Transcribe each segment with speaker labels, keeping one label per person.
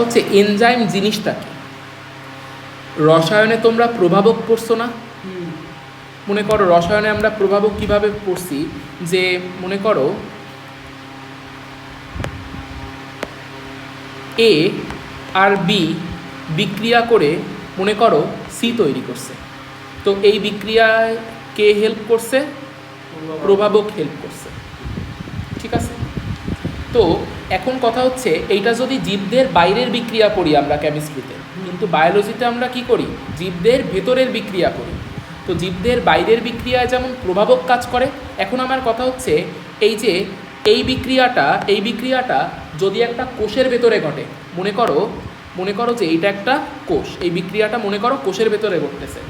Speaker 1: হচ্ছে এনজাইম জিনিসটা কি। রসায়নে তোমরা প্রভাবক পড়ছো না? মনে করো রসায়নে আমরা প্রভাবক কিভাবে পড়ছি, যে মনে করো এ আর বি বিক্রিয়া করে মনে করো সি তৈরি করছে, তো এই বিক্রিয়ায় কে হেল্প করছে? প্রভাবক হেল্প করছে, ঠিক আছে। তো এখন কথা হচ্ছে এইটা যদি জীবদের বাইরের বিক্রিয়া করি আমরা কেমিস্ট্রিতে, কিন্তু বায়োলজিতে আমরা কি করি? জীবদের ভেতরের বিক্রিয়া করি। তো জীবদের বাইরের বিক্রিয়ায় যেমন প্রভাবক কাজ করে, এখন আমার কথা হচ্ছে এই যে এই বিক্রিয়াটা যদি একটা কোষের ভেতরে ঘটে, মনে করো যে এইটা একটা কোষ, এই বিক্রিয়াটা মনে করো কোষের ভেতরে ঘটতেছে,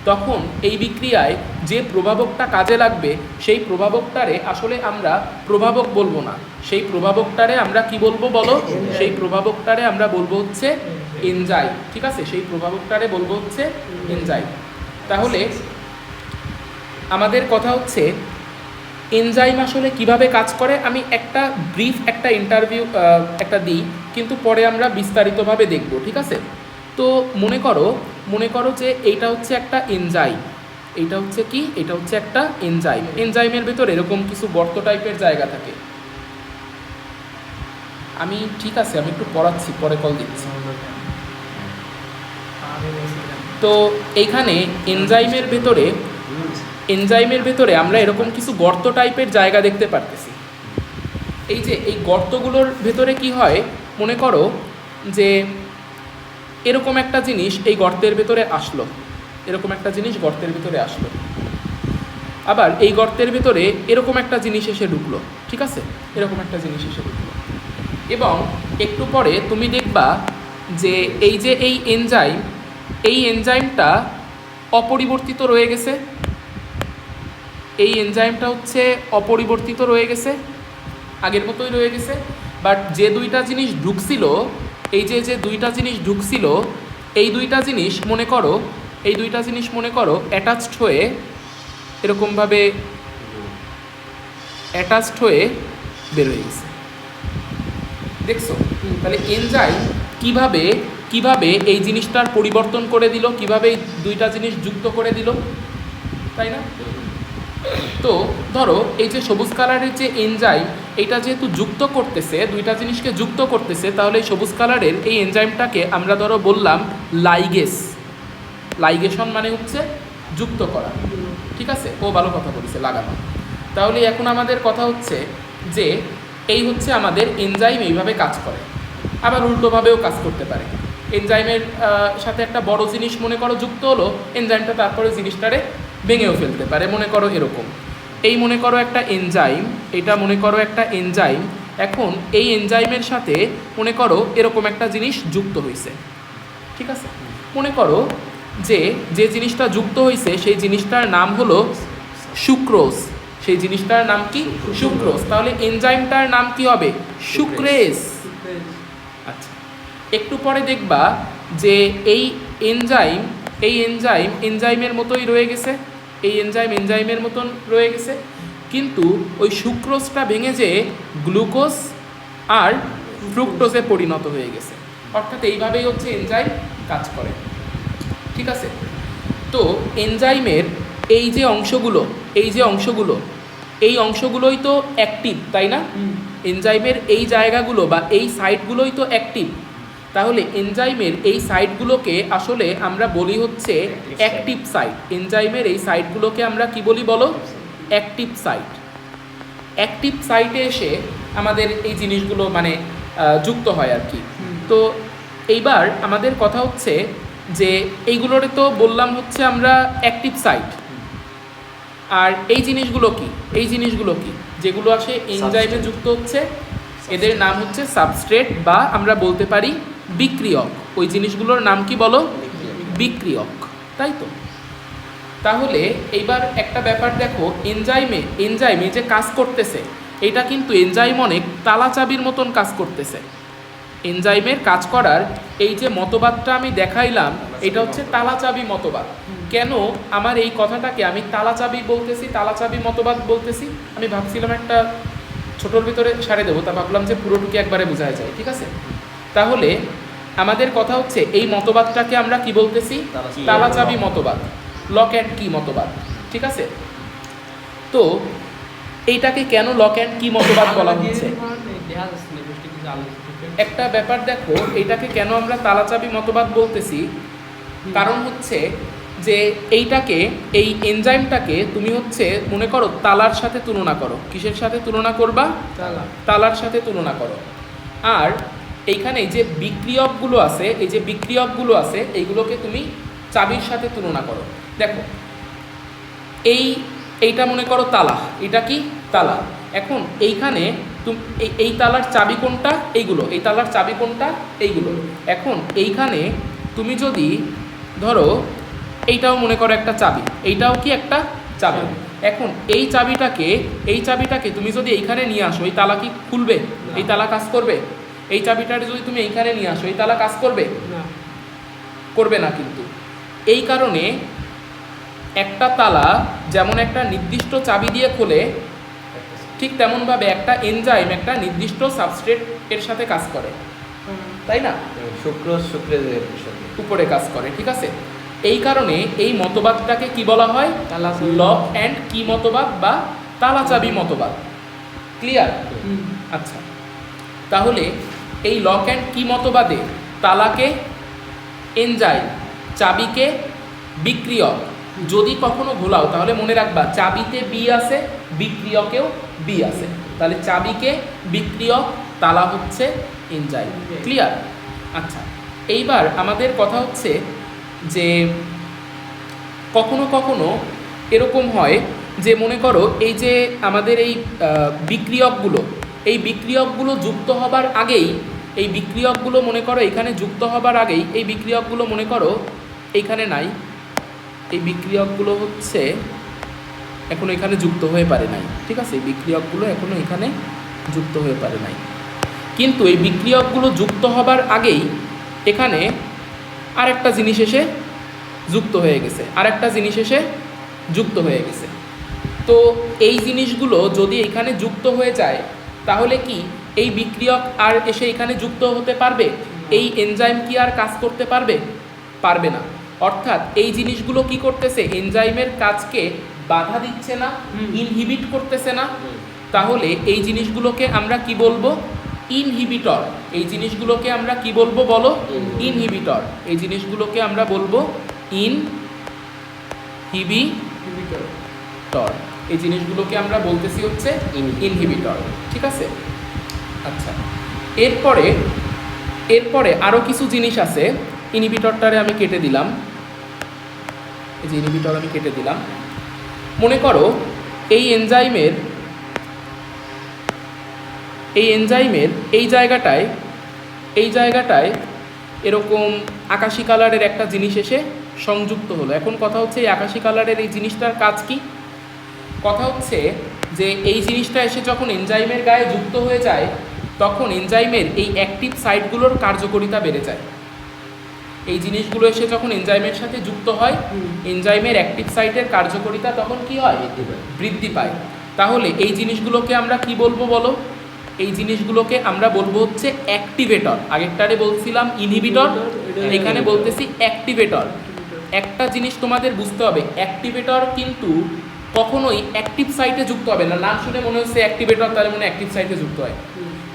Speaker 1: তখন এই বিক্রিয়ায় যে প্রভাবকটা কাজে লাগবে সেই প্রভাবকটারে আসলে আমরা প্রভাবক বলবো না, সেই প্রভাবকটারে আমরা কি বলবো বলো? সেই প্রভাবকটারে আমরা বলবো হচ্ছে এনজাইম, ঠিক আছে। সেই প্রভাবকটারে বলবো হচ্ছে এনজাইম। তাহলে আমাদের কথা হচ্ছে এনজাইম আসলে কিভাবে কাজ করে, আমি একটা ব্রিফ একটা ইন্টারভিউ একটা দিই, কিন্তু পরে আমরা বিস্তারিতভাবে দেখব, ঠিক আছে। তো মনে করো যে এইটা হচ্ছে একটা এনজাইম, এইটা হচ্ছে কি? এটা হচ্ছে একটা এনজাইম। এনজাইমের ভেতর এরকম কিছু গর্ত টাইপের জায়গা থাকে। আমি ঠিক আছে, আমি একটু পড়াচ্ছি, পরে কল দিচ্ছি। তো এইখানে এনজাইমের ভেতরে আমরা এরকম কিছু গর্ত টাইপের জায়গা দেখতে পারতেছি। এই যে এই গর্তগুলোর ভেতরে কি হয়, মনে করো যে এরকম একটা জিনিস এই গর্তের ভেতরে আসলো, এরকম একটা জিনিস গর্তের ভেতরে আসলো, আবার এই গর্তের ভেতরে এরকম একটা জিনিস এসে ঢুকলো, ঠিক আছে, এরকম একটা জিনিস এসে ঢুকলো। এবং একটু পরে তুমি দেখবা যে এই এনজাইমটা অপরিবর্তিত রয়ে গেছে, এই এনজাইমটা হচ্ছে অপরিবর্তিত রয়ে গেছে, আগের মতোই রয়ে গেছে। বাট যে দুইটা জিনিস ঢুকছিল, এই যে দুইটা জিনিস ঢুকছিল, এই দুইটা জিনিস মনে করো অ্যাটাচড হয়ে এরকমভাবে অ্যাটাচড হয়ে বের হয়ে গেছে, দেখছো? তাহলে এনজাইম কিভাবে এই জিনিসটার পরিবর্তন করে দিল, কিভাবে এই দুইটা জিনিস যুক্ত করে দিল, তাই না? তো ধরো এই যে সবুজ কালারের যে এনজাইম, এটা যেহেতু যুক্ত করতেছে, দুইটা জিনিসকে যুক্ত করতেছে, তাহলে এই সবুজ কালারের এই এনজাইমটাকে আমরা ধরো বললাম লাইগেশন, মানে হচ্ছে যুক্ত করা, ঠিক আছে। ও ভালো কথা বলেছে, লাগানো। তাহলে এখন আমাদের কথা হচ্ছে যে এই হচ্ছে আমাদের এনজাইম এইভাবে কাজ করে, আবার উল্টোভাবেও কাজ করতে পারে। এনজাইমের সাথে একটা বড় জিনিস মনে করো যুক্ত হলো, এনজাইমটা তারপরে জিনিসটারে ভেঙেও ফেলতে পারে, মনে করো এরকম। এই মনে করো একটা এনজাইম, এটা মনে করো একটা এনজাইম, এখন এই এনজাইমের সাথে মনে করো এরকম একটা জিনিস যুক্ত হয়েছে, ঠিক আছে। মনে করো যে জিনিসটা যুক্ত হয়েছে সেই জিনিসটার নাম হলো সুক্রোজ, সেই জিনিসটার নাম কি? সুক্রোজ। তাহলে এনজাইমটার নাম কি হবে? সুক্রেজ। আচ্ছা, একটু পরে দেখবা যে এই এনজাইমের মতোই রয়ে গেছে, এই এনজাইমের মতন রয়ে গেছে, কিন্তু ওই সুক্রোজটা ভেঙে যেয়ে গ্লুকোজ আর ফ্রুক্টোজে পরিণত হয়ে গেছে। অর্থাৎ এইভাবেই হচ্ছে এনজাইম কাজ করে, ঠিক আছে। তো এনজাইমের এই অংশগুলোই তো অ্যাক্টিভ, তাই না? এনজাইমের এই জায়গাগুলো বা এই সাইটগুলোই তো অ্যাক্টিভ। তাহলে এনজাইমের এই সাইটগুলোকে আসলে আমরা বলি হচ্ছে অ্যাক্টিভ সাইট। এনজাইমের এই সাইটগুলোকে আমরা কি বলি বলো? Active site. অ্যাক্টিভ সাইটে এসে আমাদের এই জিনিসগুলো মানে যুক্ত হয় আর কি। তো এইবার আমাদের কথা হচ্ছে যে এইগুলোরে তো বললাম হচ্ছে আমরা অ্যাক্টিভ সাইট, আর এই জিনিসগুলো কি যেগুলো আসে এনজাইমে যুক্ত হচ্ছে, এদের নাম হচ্ছে সাবস্ট্রেট, বা আমরা বলতে পারি বিক্রিয়ক। ওই জিনিসগুলোর নাম কি বলো? বিক্রিয়ক, তাই তো। তাহলে এইবার একটা ব্যাপার দেখো, এনজাইমে যে কাজ করতেছে, এটা কিন্তু এনজাইম অনেক তালাচাবির মতন কাজ করতেছে। এনজাইমের কাজ করার এই যে মতবাদটা আমি দেখাইলাম, এটা হচ্ছে তালাচাবি মতবাদ। কেন আমার এই কথাটাকে আমি তালাচাবি মতবাদ বলতেছি? আমি ভাবছিলাম একটা ছোটোর ভিতরে সারে দেবো, তা ভাবলাম যে পুরোটুকু একবারে বোঝায় যায়, ঠিক আছে। তাহলে আমাদের কথা হচ্ছে এই মতবাদটাকে আমরা কি বলতেছি? তালা চাবি মতবাদ, লক অ্যান্ড কি মতবাদ। ঠিক আছে, তো এইটাকে কেন লক অ্যান্ড কি মতবাদ বলা হচ্ছে? একটা ব্যাপার দেখো, এইটাকে কেন আমরা তালা চাবি মতবাদ বলতেছি, কারণ হচ্ছে যে এইটাকে, এই এনজাইমটাকে তুমি হচ্ছে মনে করো তালার সাথে তুলনা করো। কিসের সাথে তুলনা করবা? তালার সাথে তুলনা করো। আর এইখানে যে বিক্রিয়কগুলো আছে, এই যে বিক্রিয়কগুলো আছে, এইগুলোকে তুমি চাবির সাথে তুলনা করো। দেখো এইটা মনে করো তালা, এটা কি তালা। এখন এইখানে তুমি এই তালার চাবি কোনটা? এইগুলো। এই তালার চাবি কোনটা? এইগুলো। এখন এইখানে তুমি যদি ধরো এইটাও মনে করো একটা চাবি, এইটাও কি একটা চাবি। এখন এই চাবিটাকে তুমি যদি এইখানে নিয়ে আসো, এই তালা কি খুলবে? এই তালা কাজ করবে? এই চাবিটাকে যদি তুমি এইখানে নিয়ে আসো, এই তালা কাজ করবে? করবে না। কিন্তু এই কারণে একটা তালা যেমন একটা নির্দিষ্ট চাবি দিয়ে খোলে, ঠিক তেমনভাবে একটা এনজাইম একটা নির্দিষ্ট সাবস্ট্রেট এর সাথে কাজ করে, তাই না? শুক্রের উপরে কাজ করে। ঠিক আছে, এই কারণে এই মতবাদটাকে কি বলা হয়? লক অ্যান্ড কি মতবাদ বা তালা চাবি মতবাদ। ক্লিয়ার? আচ্ছা, তাহলে এই লক অ্যান্ড কি মতবাদে তালাকে এনজাইম, চাবিকে বিক্রিয়ক। যদি কখনো ভোলাও তাহলে মনে রাখবা চাবিতে বি আছে, বিক্রিয়কেও বি আছে। তাহলে চাবিকে বিক্রিয়ক, তালা হচ্ছে এনজাইম। ক্লিয়ার? আচ্ছা, এইবার আমাদের কথা হচ্ছে যে কখনো কখনো এরকম হয় যে মনে করো এই যে আমাদের এই বিক্রিয়কগুলো, এই বিক্রিয়কগুলো যুক্ত হবার আগেই, এই বিক্রিয়কগুলো মনে করো এখানে যুক্ত হবার আগেই, এই বিক্রিয়কগুলো মনে করো এইখানে নাই, এই বিক্রিয়কগুলো হচ্ছে এখনো এখানে যুক্ত হয়ে পারে নাই। ঠিক আছে, এই বিক্রিয়কগুলো এখনো এখানে যুক্ত হয়ে পারে নাই, কিন্তু এই বিক্রিয়কগুলো যুক্ত হবার আগেই এখানে আরেকটা জিনিস এসে যুক্ত হয়ে গেছে, আরেকটা জিনিস এসে যুক্ত হয়ে গেছে। তো এই জিনিসগুলো যদি এখানে যুক্ত হয়ে যায় তাহলে কি এই বিক্রিয়ক আর এসে এখানে যুক্ত হতে পারবে? এই এনজাইম কি আর কাজ করতে পারবে? পারবে না। অর্থাৎ এই জিনিসগুলো কি করতেছে? এনজাইমের কাজকে বাধা দিচ্ছে না, ইনহিবিট করতেছে না। তাহলে এই জিনিসগুলোকে আমরা কি বলবো? ইনহিবিটর। এই জিনিসগুলোকে আমরা কি বলবো বলো? ইনহিবিটর। এই জিনিসগুলোকে আমরা বলবো ইনহিবিটর। এই জিনিসগুলোকে আমরা বলতেছি হচ্ছে ইনহিবিটর। ঠিক আছে, আচ্ছা, এরপরে আরও কিছু জিনিস আছে। ইনহিবিটরটারে আমি কেটে দিলাম, এই যে ইনহিবিটর আমি কেটে দিলাম। মনে করো এই এনজাইমের এই জায়গাটায় এরকম আকাশি কালারের একটা জিনিস এসে সংযুক্ত হলো। এখন কথা হচ্ছে এই আকাশি কালারের এই জিনিসটার কাজ কি? কথা হচ্ছে যে এই জিনিসটা এসে যখন এনজাইমের গায়ে যুক্ত হয়ে যায় তখন এনজাইমের এই অ্যাক্টিভ সাইটগুলোর কার্যকারিতা বেড়ে যায়। এই জিনিসগুলো এসে যখন এনজাইমের সাথে যুক্ত হয়, এনজাইমের অ্যাক্টিভ সাইটের কার্যকারিতা তখন কি হয়? বৃদ্ধি পায়। তাহলে এই জিনিসগুলোকে আমরা কি বলবো বলো? এই জিনিসগুলোকে আমরা বলবো হচ্ছে অ্যাক্টিভেটর। আগেরটারে বলছিলাম ইনহিবিটর, এখানে বলতেছি অ্যাক্টিভেটর। একটা জিনিস তোমাদের বুঝতে হবে, অ্যাক্টিভেটর কিন্তু কখনোই অ্যাক্টিভ সাইটে যুক্ত হবে না। নাম শুনে মনে হচ্ছে অ্যাক্টিভেটর, তাহলে মনে অ্যাক্টিভ সাইটে যুক্ত হয়।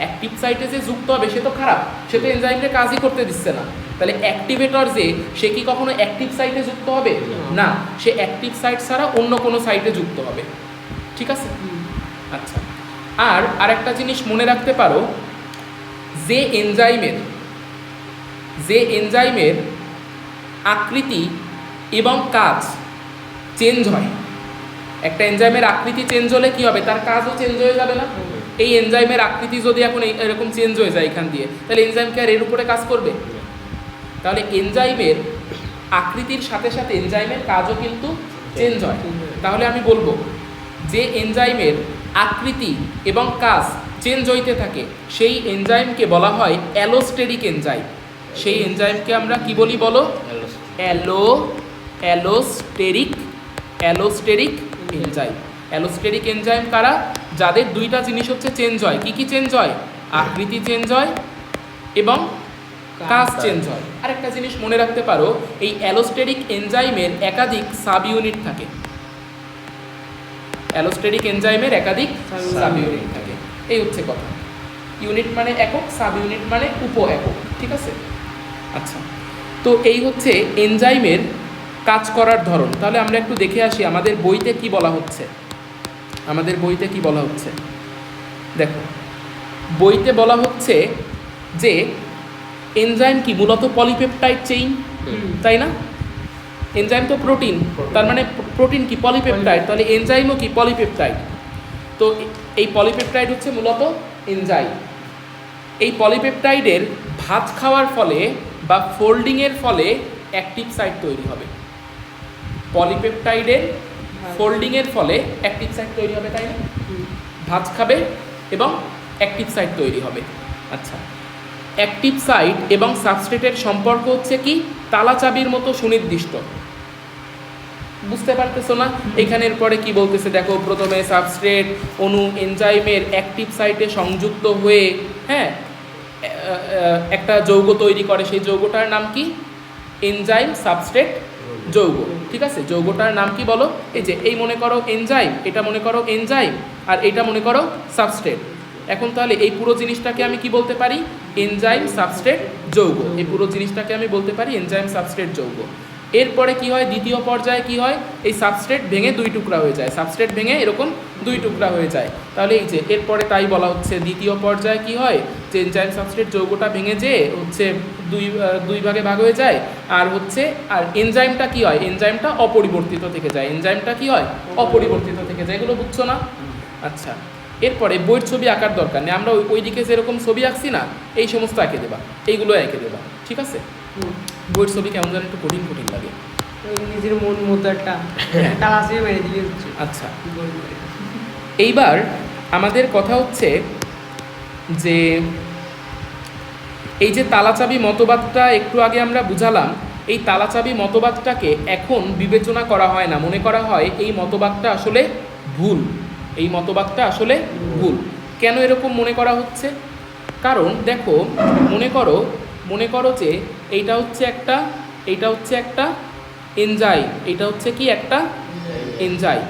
Speaker 1: অ্যাক্টিভ সাইটে যে যুক্ত হবে সে তো খারাপ, সে তো এনজাইমকে কাজই করতে দিচ্ছে না। তাহলে অ্যাক্টিভেটর যে, সে কি কখনো অ্যাক্টিভ সাইটে যুক্ত হবে না, সে অ্যাক্টিভ সাইট ছাড়া অন্য কোনো সাইটে যুক্ত হবে। ঠিক আছে, আচ্ছা। আর আরেকটা জিনিস মনে রাখতে পারো, যে এনজাইমের আকৃতি এবং কাজ চেঞ্জ হয়, একটা এনজাইমের আকৃতি চেঞ্জ হলে কি হবে? তার কাজও চেঞ্জ হয়ে যাবে না? এই এনজাইমের আকৃতি যদি এখন এরকম চেঞ্জ হয়ে যায় এখান দিয়ে, তাহলে এনজাইমকে আর এর উপরে কাজ করবে? তাহলে এনজাইমের আকৃতির সাথে সাথে এনজাইমের কাজও কিন্তু চেঞ্জ হয়। তাহলে আমি বলবো যে এনজাইমের আকৃতি এবং কাজ চেঞ্জ হইতে থাকে সেই এনজাইমকে বলা হয় অ্যালোস্টেরিক এনজাইম। সেই এনজাইমকে আমরা কি বলি বলো? Allosteric enzyme. অ্যালোস্টেরিক এনজাইম কারা? যাদের দুইটা জিনিস হচ্ছে চেঞ্জ হয়। কি কি চেঞ্জ হয়? আকৃতি চেঞ্জ হয় এবং কাজ চেঞ্জ হয়। আরেকটা জিনিস মনে রাখতে পারো, এই অ্যালোস্টেরিক এনজাইমের একাধিক সাব ইউনিট থাকে। অ্যালোস্টেরিক এনজাইমের একাধিক সাব ইউনিট থাকে, এই হচ্ছে কথা। ইউনিট মানে একক, সাব ইউনিট মানে উপ একক, ঠিক আছে? আচ্ছা, তো এই হচ্ছে এনজাইমের কাজ করার ধরন। তাহলে আমরা একটু দেখে আসি আমাদের বইতে কি বলা হচ্ছে। আমাদের বইতে কি বলা হচ্ছে দেখো, বইতে বলা হচ্ছে যে এনজাইম কি মূলত পলিপেপটাইড চেইন, তাই না? এনজাইম তো প্রোটিন, তার মানে প্রোটিন কি পলিপেপটাইড, তাহলে এনজাইমও কি পলিপেপটাইড। তো এই পলিপেপটাইড হচ্ছে মূলত এনজাইম। এই পলিপেপটাইডের ভাঁজ খাওয়ার ফলে বা ফোল্ডিংয়ের ফলে অ্যাক্টিভ সাইট তৈরি হবে। পলিপেপটাইডের ফোল্ডিংয়ের ফলে অ্যাক্টিভ সাইট তৈরি হবে, তাই না? ভাঁজ খাবে এবং অ্যাক্টিভ সাইট তৈরি হবে। আচ্ছা, অ্যাক্টিভ সাইট এবং সাবস্ট্রেটের সম্পর্ক হচ্ছে কি তালা চাবির মতো সুনির্দিষ্ট। বুঝতে পারতেছো না? এখানের পরে কি বলতেছে দেখো, প্রথমে সাবস্ট্রেট অণু এনজাইমের অ্যাক্টিভ সাইটে সংযুক্ত হয়ে হ্যাঁ একটা যৌগ তৈরি করে। সেই যৌগটার নাম কি? এনজাইম সাবস্ট্রেট যৌগ, ঠিক আছে? যৌগটার নাম কি বলো? এই যে এই মনে করো এনজাইম, এটা মনে করো এনজাইম, আর এটা মনে করো সাবস্ট্রেট। এখন তাহলে এই পুরো জিনিসটাকে আমি কি বলতে পারি? এনজাইম সাবস্ট্রেট যৌগ। এই পুরো জিনিসটাকে আমি বলতে পারি এনজাইম সাবস্ট্রেট যৌগ। এরপরে কি হয়? দ্বিতীয় পর্যায়ে কি হয়? এই সাবস্ট্রেট ভেঙে দুই টুকরা হয়ে যায়। সাবস্ট্রেট ভেঙে এরকম দুই টুকরা হয়ে যায়। তাহলে এই যে এরপরে তাই বলা হচ্ছে দ্বিতীয় পর্যায়ে কি হয়, যে এনজাইম সাবস্ট্রেট যৌগটা ভেঙে যে হচ্ছে দুই ভাগে ভাগ হয়ে যায়। আর হচ্ছে আর এনজাইমটা কি হয়? এনজাইমটা অপরিবর্তিত থেকে যায়। এনজাইমটা কি হয়? অপরিবর্তিত থেকে যায়। এগুলো বুঝছো না? আচ্ছা, এরপরে বইয়ের ছবি আঁকার দরকার নেই, আমরা ওই দিকে যেরকম ছবি আঁকছি না, এই সমস্ত এঁকে দেবা, এইগুলো এঁকে দেবা, ঠিক আছে? বইয়ের ছবি কেমন যেন একটু কঠিন কঠিন লাগে,
Speaker 2: নিজের মন মতো একটা মেরে দিয়ে হচ্ছে।
Speaker 1: আচ্ছা, এইবার আমাদের কথা হচ্ছে যে এই যে তালাচাবি মতবাদটা একটু আগে আমরা বুঝালাম, এই তালাচাবি মতবাদটাকে এখন বিবেচনা করা হয় না, মনে করা হয় এই মতবাদটা আসলে ভুল। এই মতবাদটা আসলে ভুল। কেন এরকম মনে করা হচ্ছে? কারণ দেখো, মনে করো যে এইটা হচ্ছে একটা এনজাইম, এটা হচ্ছে কি একটা এনজাইম।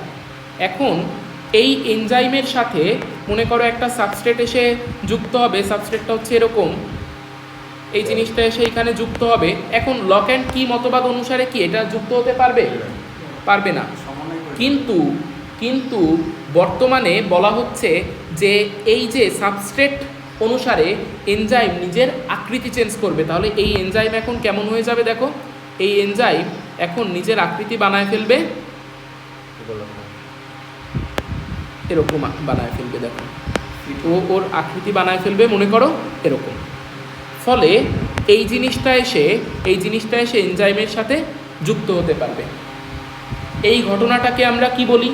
Speaker 1: এখন এই এনজাইমের সাথে মনে করো একটা সাবস্ট্রেট এসে যুক্ত হবে। সাবস্ট্রেটটা হচ্ছে এরকম, এই জিনিসটা এসে এখানে যুক্ত হবে। এখন লক অ্যান্ড কি মতবাদ অনুসারে কি এটা যুক্ত হতে পারবে? পারবে না। কিন্তু বর্তমানে বলা হচ্ছে যে এই যে সাবস্ট্রেট অনুসারে এনজাইম নিজের আকৃতি চেঞ্জ করবে। তাহলে এই এনজাইম এখন কেমন হয়ে যাবে দেখো, এই এনজাইম এখন নিজের আকৃতি বানায় ফেলবে, এরকম বানায় ফেলবে। দেখো ওর আকৃতি বানায় ফেলবে মনে করো এরকম। ফলে এই জিনিসটা এসে এনজাইমের সাথে যুক্ত হতে পারবে। এই ঘটনাটাকে আমরা কি বলি?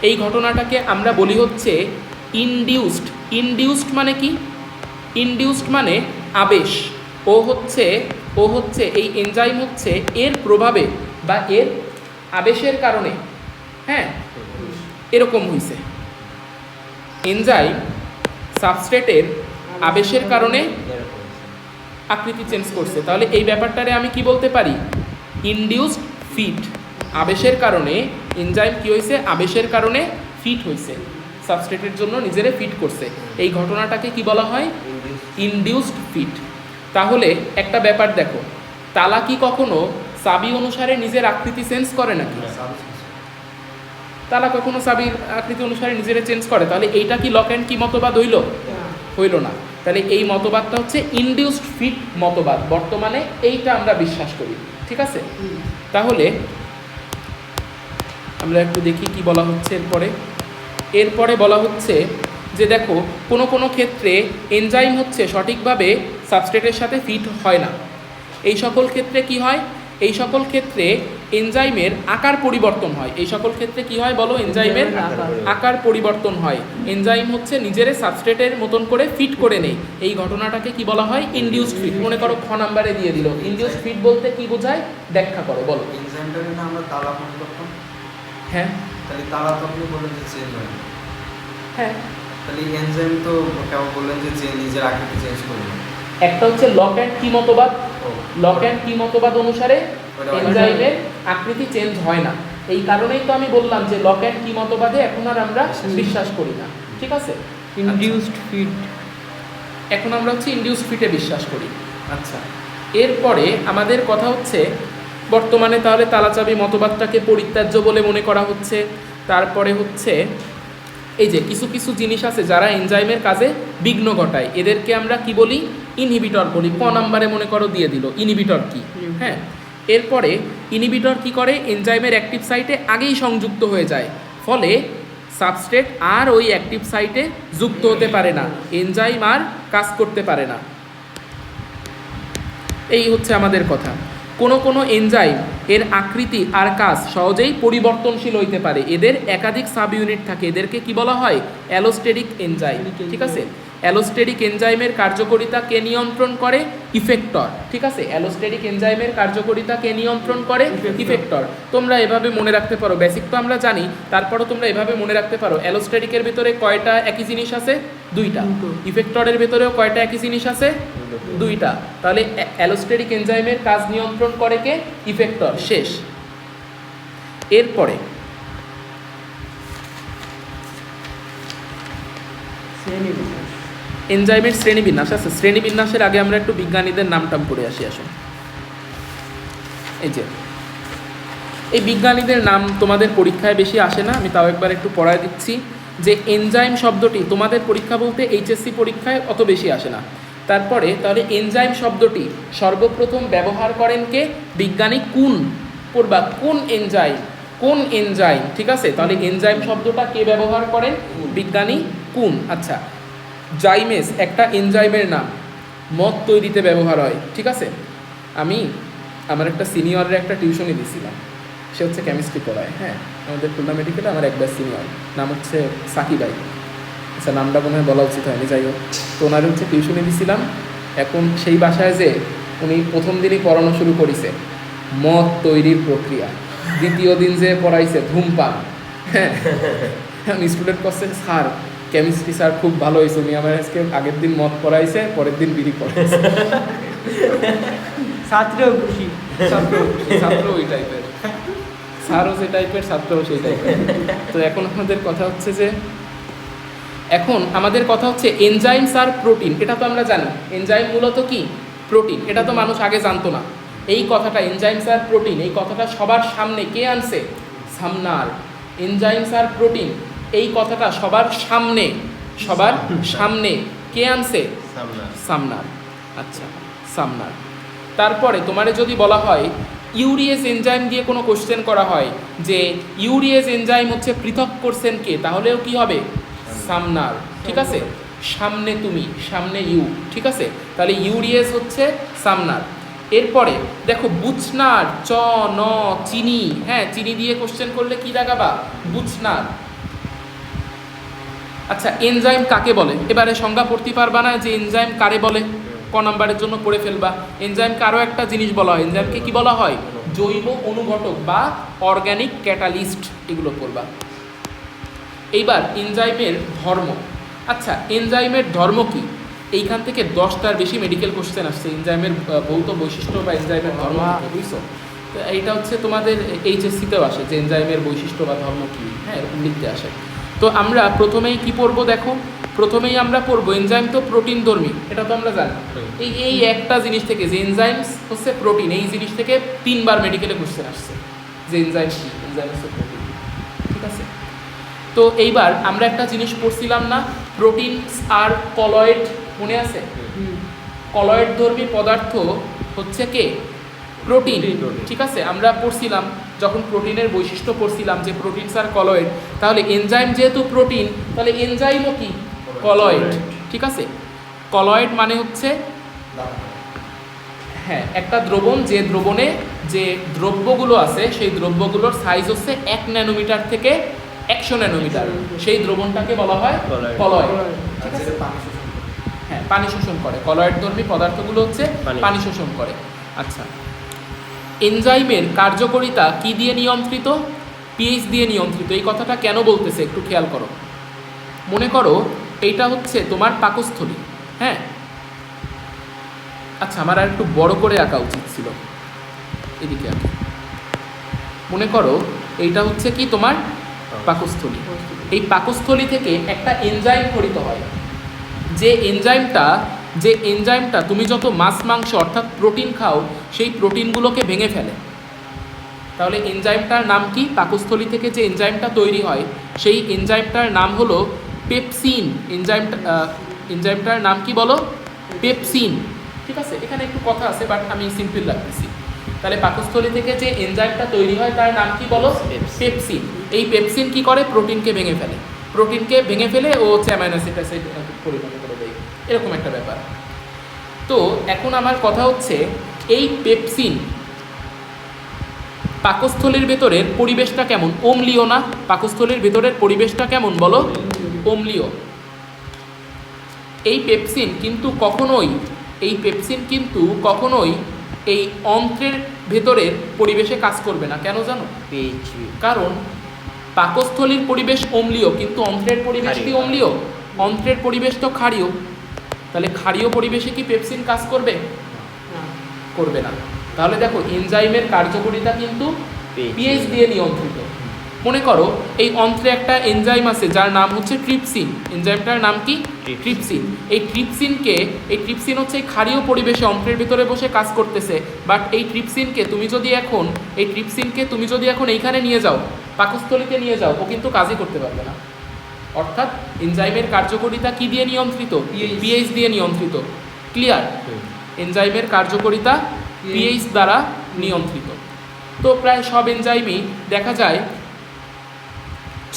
Speaker 1: এই ঘটনাটাকে আমরা বলি হচ্ছে ইনডিউসড। ইনডিউসড মানে কি? ইনডিউসড মানে আবেশ। ও হচ্ছে এই এনজাইম হচ্ছে এর প্রভাবে বা এর আবেশের কারণে হ্যাঁ এরকম হয়েছে। এনজাইম সাবস্ট্রেটের আবেশের কারণে আকৃতি চেঞ্জ করছে। তাহলে এই ব্যাপারটারে আমি কি বলতে পারি? Induced fit. আবেশের কারণে এনজাইম কি হয়েছে? আবেশের কারণে ফিট হয়েছে, সাবস্ট্রেটের জন্য নিজেরে ফিট করছে। এই ঘটনাটাকে কি বলা হয়? Induced fit. তাহলে একটা ব্যাপার দেখো, তালা কি কখনো চাবি অনুসারে নিজের আকৃতি চেঞ্জ করে নাকি? তালা কখনো চাবির আকৃতি অনুসারে নিজেরা চেঞ্জ করে? তাহলে এইটা কি লক অ্যান্ড কি মতবাদ হইল না। তাহলে এই মতবাদটা হচ্ছে ইনডিউসড ফিট মতবাদ। বর্তমানে এইটা আমরা বিশ্বাস করি, ঠিক আছে? তাহলে আমরা একটু দেখি কি বলা হচ্ছে এরপরে বলা হচ্ছে যে দেখো, কোনো ক্ষেত্রে এনজাইম হচ্ছে সঠিকভাবে সাবস্ট্রেটের সাথে ফিট হয় না। এই সকল ক্ষেত্রে কি হয়? এই সকল ক্ষেত্রে এনজাইমের আকার পরিবর্তন হয়। এই সকল ক্ষেত্রে কি হয় বলো? এনজাইমের আকার পরিবর্তন হয়। এনজাইম হচ্ছে নিজের সাবস্ট্রেটের মতন করে ফিট করে নেয়। এই ঘটনাটাকে কি বলা হয়? Induced fit. মনে করো খ নাম্বারে দিয়ে দিল। ইনডিউসড ফিট বলতে কি বোঝায় ব্যাখ্যা করো, বলো।
Speaker 3: এনজাইমটাকে না আমরা তালা পরিবর্তন,
Speaker 1: হ্যাঁ
Speaker 3: তাহলে তালা তো আপনি বললেন যে চেঞ্জ হয়,
Speaker 1: হ্যাঁ
Speaker 3: তাহলে এনজাইম তো কেমন বললেন যে নিজের আকৃতি চেঞ্জ করবে।
Speaker 1: একটা হচ্ছে লক অ্যান্ড কি মতবাদ। লক অ্যান্ড কি মতবাদ অনুসারে এনজাইমের আকৃতি চেঞ্জ হয় না। এই কারণেই তো আমি বললাম যে লক অ্যান্ড কি মতবাদে এখন আর আমরা বিশ্বাস করি না, ঠিক আছে।
Speaker 2: ইনডিউসড ফিড,
Speaker 1: এখন আমরা হচ্ছে ইনডিউসড ফিটে বিশ্বাস করি। আচ্ছা, এরপরে আমাদের কথা হচ্ছে বর্তমানে তাহলে তালাচাবি মতবাদটাকে পরিত্যাজ্য বলে মনে করা হচ্ছে। তারপরে হচ্ছে এই যে কিছু কিছু জিনিস আছে যারা এনজাইমের কাজে বিঘ্ন ঘটায়, এদেরকে আমরা কি বলি? ইনহিবিটর বলি। ক নাম্বারে মনে করো দিয়ে দিল ইনহিবিটর কি। হ্যাঁ, এরপরে ইনহিবিটর কি করে? এনজাইমের অ্যাক্টিভ সাইটে আগেই সংযুক্ত হয়ে যায়, ফলে সাবস্ট্রেট আর ওই অ্যাক্টিভ সাইটে যুক্ত হতে পারে না, এনজাইম আর কাজ করতে পারে না। এই হচ্ছে আমাদের কথা। কোনো কোনো এনজাইম এর আকৃতি আর কাজ সহজেই পরিবর্তনশীল হইতে পারে, এদের একাধিক সাব ইউনিট থাকে, এদেরকে কি বলা হয়? অ্যালোস্টেরিক এনজাইম, ঠিক আছে। অ্যালোস্টেরিক এনজাইমের কার্যকারিতা কে নিয়ন্ত্রণ করে? ইফেক্টর, ঠিক আছে। অ্যালোস্টেরিক এনজাইমের কার্যকারিতা কে নিয়ন্ত্রণ করে? ইফেক্টর। তোমরা এভাবে মনে রাখতে পারো, বেসিক তো আমরা জানি, তারপরও তোমরা এভাবে মনে রাখতে পারো অ্যালোস্টেরিকের ভিতরে কয়টা একই জিনিস আছে? দুইটা। ইফেক্টরের ভিতরেও কয়টা একই জিনিস আছে? দুইটা। তাহলে অ্যালোস্টেরিক এনজাইমের কাজ নিয়ন্ত্রণ করে কে? ইফেক্টর। শেষ। এরপরে এনজাইমের শ্রেণীবিন্যাস আছে। শ্রেণীবিন্যাসের আগে আমরা একটু বিজ্ঞানীদের নামটাম করে আসি। আসুন, এই যে এই বিজ্ঞানীদের নাম তোমাদের পরীক্ষায় বেশি আসে না, আমি তাও একবার একটু পড়ায় দিচ্ছি যে এনজাইম শব্দটি তোমাদের পরীক্ষা বলতে এইচএসসি পরীক্ষায় অত বেশি আসে না। তারপরে তাহলে এনজাইম শব্দটি সর্বপ্রথম ব্যবহার করেন কে? বিজ্ঞানী কুন। পড়বা কোন এনজাইম, কোন এনজাইম, ঠিক আছে। তাহলে এনজাইম শব্দটা কে ব্যবহার করেন? বিজ্ঞানী কুন। আচ্ছা, জাইমেস একটা এনজাইমের নাম, মদ তৈরিতে ব্যবহার হয়, ঠিক আছে। আমি আমার একটা সিনিয়রের একটা টিউশনই দিয়েছিলাম, সে হচ্ছে কেমিস্ট্রি পড়ায়। হ্যাঁ, আমাদের খুলনা মেডিকেলে আমার একবার সিনিয়র, নাম হচ্ছে সাকিব ভাই। আচ্ছা, নামটা মনে হয় বলা উচিত হয়নি, যাই হোক। তো ওনার হচ্ছে টিউশনি দিছিলাম। এখন সেই বাসায় যে উনি প্রথম দিনই পড়ানো শুরু করেছে মদ তৈরির প্রক্রিয়া, দ্বিতীয় দিন যে পড়াইছে ধূমপান। হ্যাঁ, স্টুডেন্ট করছে, স্যার কেমিস্ট্রি স্যার খুব ভালো হয়েছে, উনি আমার আজকে আগের দিন মদ পড়াইছে, পরের দিন বিড়ি পড়াইছে।
Speaker 2: ছাত্রও খুশি,
Speaker 1: ছাত্র ওই টাইপের, স্যারও যে টাইপের, ছাত্রও সেই টাইপের। তো এখন আমাদের কথা হচ্ছে যে এনজাইমস আর প্রোটিন, এটা তো আমরা জানি এনজাইম মূলত কি? প্রোটিন। এটা তো মানুষ আগে জানতো না। এই কথাটা এনজাইমস আর প্রোটিন, এই কথাটা সবার সামনে কে আনছে? সামনার। এনজাইমস আর প্রোটিন এই কথাটা সবার সামনে কে আনছে? সামনার। আচ্ছা, সামনার। তারপরে তোমারে যদি বলা হয় ইউরিয়েজ এনজাইম দিয়ে কোনো কোশ্চেন করা হয় যে ইউরিয়েজ এনজাইম হচ্ছে পৃথক করছেন কে, তাহলেও কি হবে? সামনার, ঠিক আছে। সামনে তুমি, সামনে ইউ, ঠিক আছে। তাহলে ইউরিয়েজ হচ্ছে সামনার। এরপরে দেখো বুচনার, চ ন চিনি। হ্যাঁ, চিনি দিয়ে কোশ্চেন করলে কি লাগাবা? বুচনার। আচ্ছা, এনজাইম কাকে বলে? এবারে সংজ্ঞা পড়তে পারবা না যে এনজাইম কারে বলে, ক নাম্বারের জন্য পড়ে ফেলবা। এনজাইমকে আরও একটা জিনিস বলা হয়, এনজাইমকে কি বলা হয়? জৈব অনুঘটক বা অর্গানিক ক্যাটালিস্ট, এগুলো পড়বা। এইবার এনজাইমের ধর্ম। আচ্ছা, এনজাইমের ধর্ম কি? এইখান থেকে 10টার বেশি মেডিকেল কোশ্চেন আসছে এনজাইমের ভৌত বৈশিষ্ট্য বা এনজাইমের ধর্ম, বুঝছো? তো এইটা হচ্ছে তোমাদের এইচএসসিতেও আসে যে এনজাইমের বৈশিষ্ট্য বা ধর্ম কী। হ্যাঁ, এরকম লিখতে আসে। তো আমরা প্রথমেই কি পড়বো? দেখো, প্রথমেই আমরা পড়বো এনজাইম তো প্রোটিন ধর্মী, এটা তো আমরা জানি। এই একটা জিনিস থেকে যে এনজাইমস হচ্ছে প্রোটিন, এই জিনিস থেকে 3বার মেডিকেলে কোশ্চেন আসছে যে এনজাইম কি? এনজাইম হচ্ছে প্রোটিন, ঠিক আছে। তো এইবার আমরা একটা জিনিস পড়ছিলাম না, প্রোটিনস আর কলয়েড, মনে আছে? কলয়েড ধর্মী পদার্থ হচ্ছে কে? প্রোটিন, ঠিক আছে। আমরা পড়ছিলাম যখন প্রোটিনের বৈশিষ্ট্য পড়ছিলাম যে প্রোটিনস আর কলয়েড, তাহলে এনজাইম যেহেতু প্রোটিন, তাহলে এনজাইমও কি? কলয়েড, ঠিক আছে। কলয়েড মানে হচ্ছে হ্যাঁ একটা দ্রবণ, যে দ্রবণে যে দ্রব্যগুলো আছে সেই দ্রব্যগুলোর সাইজ হচ্ছে 1 ন্যানোমিটার থেকে 100 ন্যানোমিটার, সেই দ্রবণটাকে বলা হয় কলয়েড। হ্যাঁ, পানি শোষণ করে। কলয়েড ধর্মী পদার্থগুলো হচ্ছে পানি শোষণ করে। আচ্ছা, এনজাইমের কার্যকারিতা কি দিয়ে নিয়ন্ত্রিত? পিএইচ দিয়ে নিয়ন্ত্রিত। এই কথাটা কেন বলতেছে একটু খেয়াল করো। মনে করো এইটা হচ্ছে তোমার পাকস্থলী। হ্যাঁ, আচ্ছা, আমার আর একটু বড় করে আঁকা উচিত ছিল, এদিকে আঁকি। মনে করো এইটা হচ্ছে কি তোমার পাকস্থলী। এই পাকস্থলী থেকে একটা এনজাইম খরিত হয়, যে এনজাইমটা তুমি যত মাছ মাংস অর্থাৎ প্রোটিন খাও সেই প্রোটিনগুলোকে ভেঙে ফেলে। তাহলে এনজাইমটার নাম কি? পাকস্থলী থেকে যে এনজাইমটা তৈরি হয় সেই এনজাইমটার নাম হলো পেপসিন। এনজাইমটার নাম কি বলো? পেপসিন। ঠিক আছে, এখানে একটু কথা আছে বাট আমি সিম্পল রাখতেছি। তাহলে পাকস্থলী থেকে যে এনজাইমটা তৈরি হয় তার নাম কি বলো? পেপসিন। এই পেপসিন কি করে? প্রোটিনকে ভেঙে ফেলে। প্রোটিনকে ভেঙে ফেলে ও হচ্ছে অ্যামাইনো অ্যাসিড পরিণত করে দেয়, এরকম একটা ব্যাপার। তো এখন আমার কথা হচ্ছে এই পেপসিন পাকস্থলীর ভেতরের পরিবেশটা কেমন? অম্লীয় না? পাকস্থলীর ভেতরের পরিবেশটা কেমন বলো? অম্লীয়। এই পেপসিন কিন্তু কখনোই এই অন্ত্রের ভেতরের পরিবেশে কাজ করবে না। কেন জানো? কারণ পাকস্থলীর পরিবেশ অম্লীয়, কিন্তু অন্ত্রের পরিবেশ কি অম্লীয়? অন্ত্রের পরিবেশ তো ক্ষারীয়। তাহলে ক্ষারীয় পরিবেশে কি পেপসিন কাজ করবে? করবে না। তাহলে দেখো এনজাইমের কার্যকারিতা কিন্তু পিএইচ দিয়ে নিয়ন্ত্রিত। মনে করো এই অন্ত্রে একটা এনজাইম আছে যার নাম হচ্ছে ট্রিপসিন। এনজাইমটার নাম কি? ট্রিপসিন। এই ট্রিপসিন হচ্ছে এই ক্ষারীয় পরিবেশে অন্ত্রের ভিতরে বসে কাজ করতেছে। বাট এই ট্রিপসিনকে তুমি যদি এখন এইখানে নিয়ে যাও, পাকস্থলীতে নিয়ে যাও, ও কিন্তু কাজই করতে পারবে না। অর্থাৎ এনজাইমের কার্যকারিতা কি দিয়ে নিয়ন্ত্রিত? পিএইচ দিয়ে নিয়ন্ত্রিত। ক্লিয়ার? এনজাইমের কার্যকারিতা পিএইচ দ্বারা নিয়ন্ত্রিত। তো প্রায় সব এনজাইমই দেখা যায়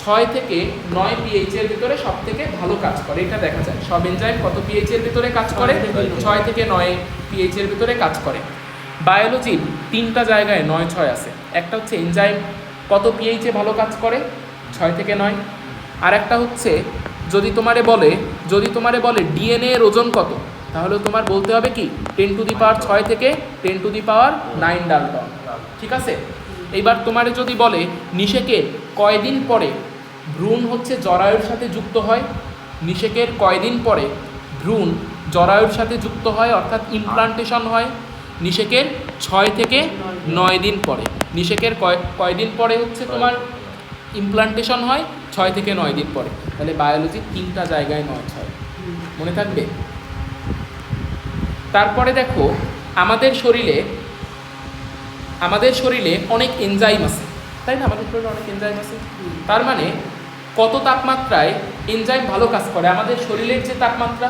Speaker 1: 6 থেকে 9 পিএইচ এর ভিতরে সব থেকে ভালো কাজ করে। এটা দেখা যায় সব এনজাইম কত পিএইচ এর ভিতরে কাজ করে? 6 থেকে 9 পিএইচ এর ভিতরে কাজ করে। বায়োলজির 3টা জায়গায় 9-6 আছে। একটা হচ্ছে এনজাইম কত পিএইচ এ ভালো কাজ করে? 6 থেকে 9। আর একটা হচ্ছে যদি তোমারে বলে ডিএনএ এর ওজন কত, তাহলে তোমার বলতে হবে কি 10⁶ থেকে 10⁹ ডালটন। ঠিক আছে? এইবার তোমারে যদি বলে নিষেকের কয়দিন পরে ভ্রূণ হচ্ছে জরায়ুর সাথে যুক্ত হয়, নিষেকের কয়দিন পরে ভ্রূণ জরায়ুর সাথে যুক্ত হয় অর্থাৎ ইমপ্লান্টেশন হয়, নিষেকের 6 থেকে 9 দিন পরে। নিষেকের কয়দিন পরে হচ্ছে তোমার ইমপ্লান্টেশন হয়? 6 থেকে 9 দিন পরে। তাহলে বায়োলজির 3টা জায়গায় 9-6 মনে থাকবে। তারপরে দেখো আমাদের শরীরে অনেক এনজাইম আছে, তাই না? আমাদের শরীরে অনেক এনজাইম আছে। তার মানে কত তাপমাত্রায় এনজাইম ভালো কাজ করে? আমাদের শরীরের যে তাপমাত্রা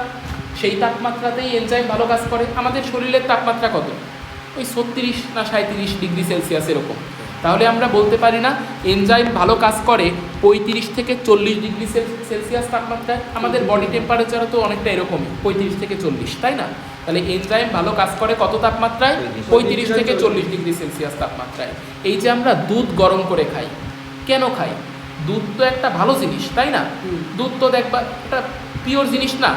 Speaker 1: সেই তাপমাত্রাতেই এনজাইম ভালো কাজ করে। আমাদের শরীরের তাপমাত্রা কত? ওই 36 না 37 ডিগ্রি সেলসিয়াস এরকম। তাহলে আমরা বলতে পারি না এনজাইম ভালো কাজ করে 35 থেকে 40 ডিগ্রি সেলসিয়াস তাপমাত্রায়? আমাদের বডি টেম্পারেচারও তো অনেকটা এরকমই, 35 থেকে 40, তাই না? তাহলে এনজাইম ভালো কাজ করে কত তাপমাত্রায়? 35 থেকে 40 ডিগ্রি সেলসিয়াস তাপমাত্রায়। এই যে আমরা দুধ গরম করে খাই, কেন খাই? দুধ তো একটা ভালো জিনিস, তাই না? দুধ তো দেখবা একটা পিওর জিনিস না।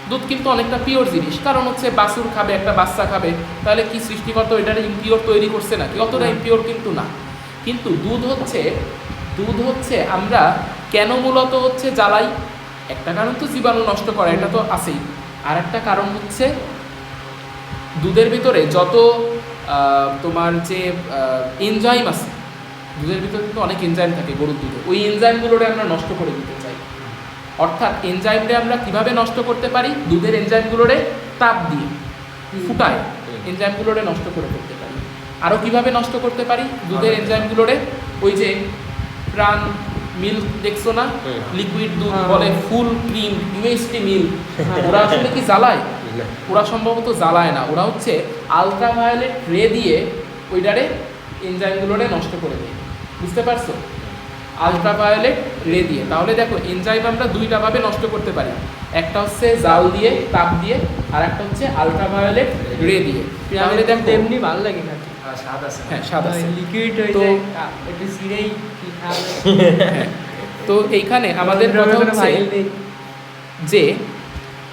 Speaker 1: দুধ কিন্তু অনেকটা পিওর জিনিস, কারণ হচ্ছে বাছুর খাবে, একটা বাচ্চা খাবে। তাহলে কি সৃষ্টিকর্তা এটার ইমপিওর তৈরি করছে নাকি? অতটা ইমপিওর কিন্তু না। কিন্তু দুধ হচ্ছে আমরা কেন মূলত হচ্ছে জ্বালাই? একটা কারণ তো জীবাণু নষ্ট করা, এটা তো আছেই। আর একটা কারণ হচ্ছে দুধের ভিতরে যত তোমার যে এনজাইম আছে, দুধের ভিতরে কিন্তু অনেক এনজাইম থাকে গরুর দুধে, ওই এনজাইমগুলোরে আমরা নষ্ট করে দিতে চাই। অর্থাৎ এনজাইমটা আমরা কিভাবে নষ্ট করতে পারি? দুধের এনজাইমগুলোরে তাপ দিয়ে ফুটায় এনজাইমগুলোরে নষ্ট করে করতে পারি। আরও কিভাবে নষ্ট করতে পারি দুধের এনজাইমগুলোরে? ওই যে প্রাণ মিল্ক দেখছো না, লিকুইড দুধ বলে, ফুল ক্রিম, ইউএসটি মিল্ক, ওরা আসলে কি জ্বালায়? ওরা সম্ভবত জ্বালায় না, ওরা হচ্ছে আলট্রাভায়োলেট রে দিয়ে ওইটারে এনজাইমগুলোরে নষ্ট করে দেয়। বুঝতে পারছো? আলট্রাভায়োলেট রে দিয়ে। তাহলে দেখো এনজাইম আমরা 2টা ভাবে নষ্ট করতে পারি, একটা হচ্ছে জাল দিয়ে, তাপ দিয়ে, আর একটা হচ্ছে আলট্রাভায়োলেট রে দিয়ে। তাহলে দেখো
Speaker 2: এমনি ভালো লাগে না।
Speaker 3: স্বাদ আছে।
Speaker 1: হ্যাঁ, স্বাদ আছে।
Speaker 2: লিকুইড হয়ে
Speaker 1: তো
Speaker 2: যায়, একটু সিরেই কি খাবে।
Speaker 1: তো এইখানে আমাদের কথা হচ্ছে যে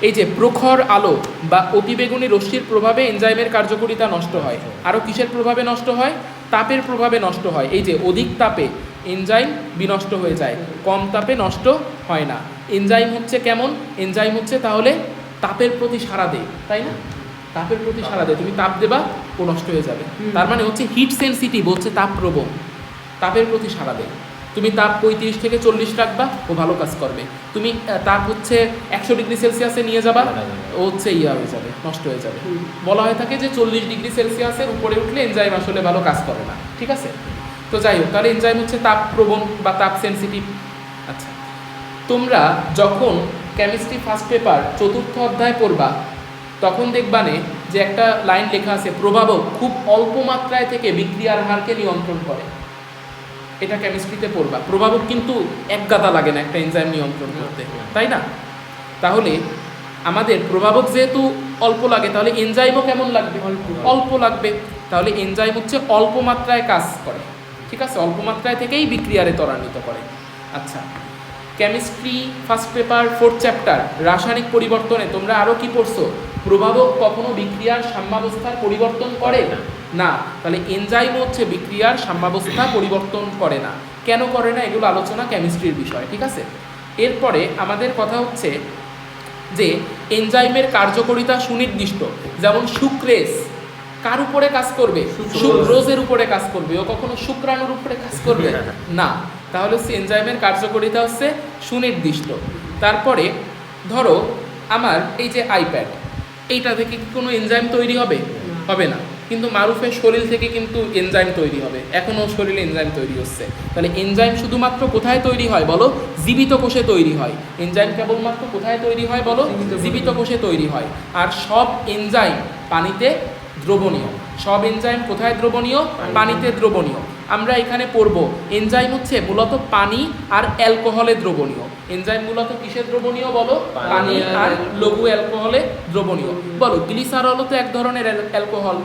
Speaker 1: এই যে প্রখর আলো বা অতিবেগুনি রশ্মির প্রভাবে এনজাইমের কার্যকারিতা নষ্ট হয়। আরও কিসের প্রভাবে নষ্ট হয়? তাপের প্রভাবে নষ্ট হয়। এই যে অধিক তাপে এনজাইম বিনষ্ট হয়ে যায়, কম তাপে নষ্ট হয় না। এনজাইম হচ্ছে কেমন? এনজাইম হচ্ছে তাহলে তাপের প্রতি সাড়া দেয়, তাই না? তাপের প্রতি সাড়া দেয়, তুমি তাপ দেবা ও নষ্ট হয়ে যাবে। তার মানে হচ্ছে হিট সেন্সিটিভ, হচ্ছে তাপ প্রবণ, তাপের প্রতি সাড়া দেয়। তুমি তাপ 35 থেকে 40 রাখবা, ও ভালো কাজ করবে। তুমি তাপ হচ্ছে 100 ডিগ্রি সেলসিয়াসে নিয়ে যাবা, ও হচ্ছে হয়ে যাবে, নষ্ট হয়ে যাবে। বলা হয়ে থাকে যে 40 ডিগ্রি সেলসিয়াসের উপরে উঠলে এনজাইম আসলে ভালো কাজ করে না, ঠিক আছে? তো যাই হোক, তাহলে এনজাইম হচ্ছে তাপ প্রবণ বা তাপ সেন্সিটিভ। আচ্ছা, তোমরা যখন কেমিস্ট্রি ফার্স্ট পেপার 4th অধ্যায় পড়বা, তখন দেখবানে যে একটা লাইন লেখা আছে, প্রভাবক খুব অল্প মাত্রায় থেকে বিক্রিয়ার হারকে নিয়ন্ত্রণ করে। এটা কেমিস্ট্রিতে পড়বা। প্রভাবক কিন্তু এক গাদা লাগে না একটা এনজাইম নিয়ন্ত্রণ করতে, তাই না? তাহলে আমাদের প্রভাবক যেহেতু অল্প লাগে, তাহলে এনজাইমও কেমন লাগবে? অল্প লাগবে। তাহলে এনজাইম হচ্ছে অল্প মাত্রায় কাজ করে, ঠিক আছে? অল্প মাত্রায় থেকেই বিক্রিয়ারে ত্বরান্বিত করে। আচ্ছা, chemistry first paper 4th chapter রাসায়নিক পরিবর্তনে তোমরা আরও কি পড়ছো? প্রভাবক কখনো বিক্রিয়ার সাম্যাবস্থার পরিবর্তন করে না। তাহলে এনজাইম হচ্ছে বিক্রিয়ার সাম্যাবস্থা পরিবর্তন করে না। কেন করে না, এগুলো আলোচনা কেমিস্ট্রির বিষয়, ঠিক আছে? এরপরে আমাদের কথা হচ্ছে যে এনজাইমের কার্যকারিতা সুনির্দিষ্ট। যেমন সুক্রেজ কার উপরে কাজ করবে? সুক্রোজের উপরে কাজ করবে। ও কখনো শুক্রাণুর উপরে কাজ করবে না। তাহলে হচ্ছে এনজাইমের কার্যকারিতা হচ্ছে সুনির্দিষ্ট। তারপরে ধরো আমার এই যে আইপ্যাড, এইটা থেকে কি কোনো এনজাইম তৈরি হবে? হবে না। কিন্তু মারুফের শরীর থেকে কিন্তু এনজাইম তৈরি হবে, এখনও শরীরে এনজাইম তৈরি হচ্ছে। তাহলে এনজাইম শুধুমাত্র কোথায় তৈরি হয় বলো? জীবিত কোষে তৈরি হয়। এনজাইম কেবলমাত্র কোথায় তৈরি হয় বলো? জীবিত কোষে তৈরি হয়। আর সব এনজাইম পানিতে দ্রবণীয়। সব এনজাইম কোথায় দ্রবণীয়? পানিতে দ্রবণীয়। আমরা এখানে পড়ব এনজাইম হচ্ছে মূলত পানি আর অ্যালকোহলে দ্রবণীয়। এনজাইম মূলত কিসে দ্রবণীয় বলো? পানি আর লঘু অ্যালকোহলে দ্রবণীয়। বলো গ্লিসারলও তো এক ধরনের অ্যালকোহল,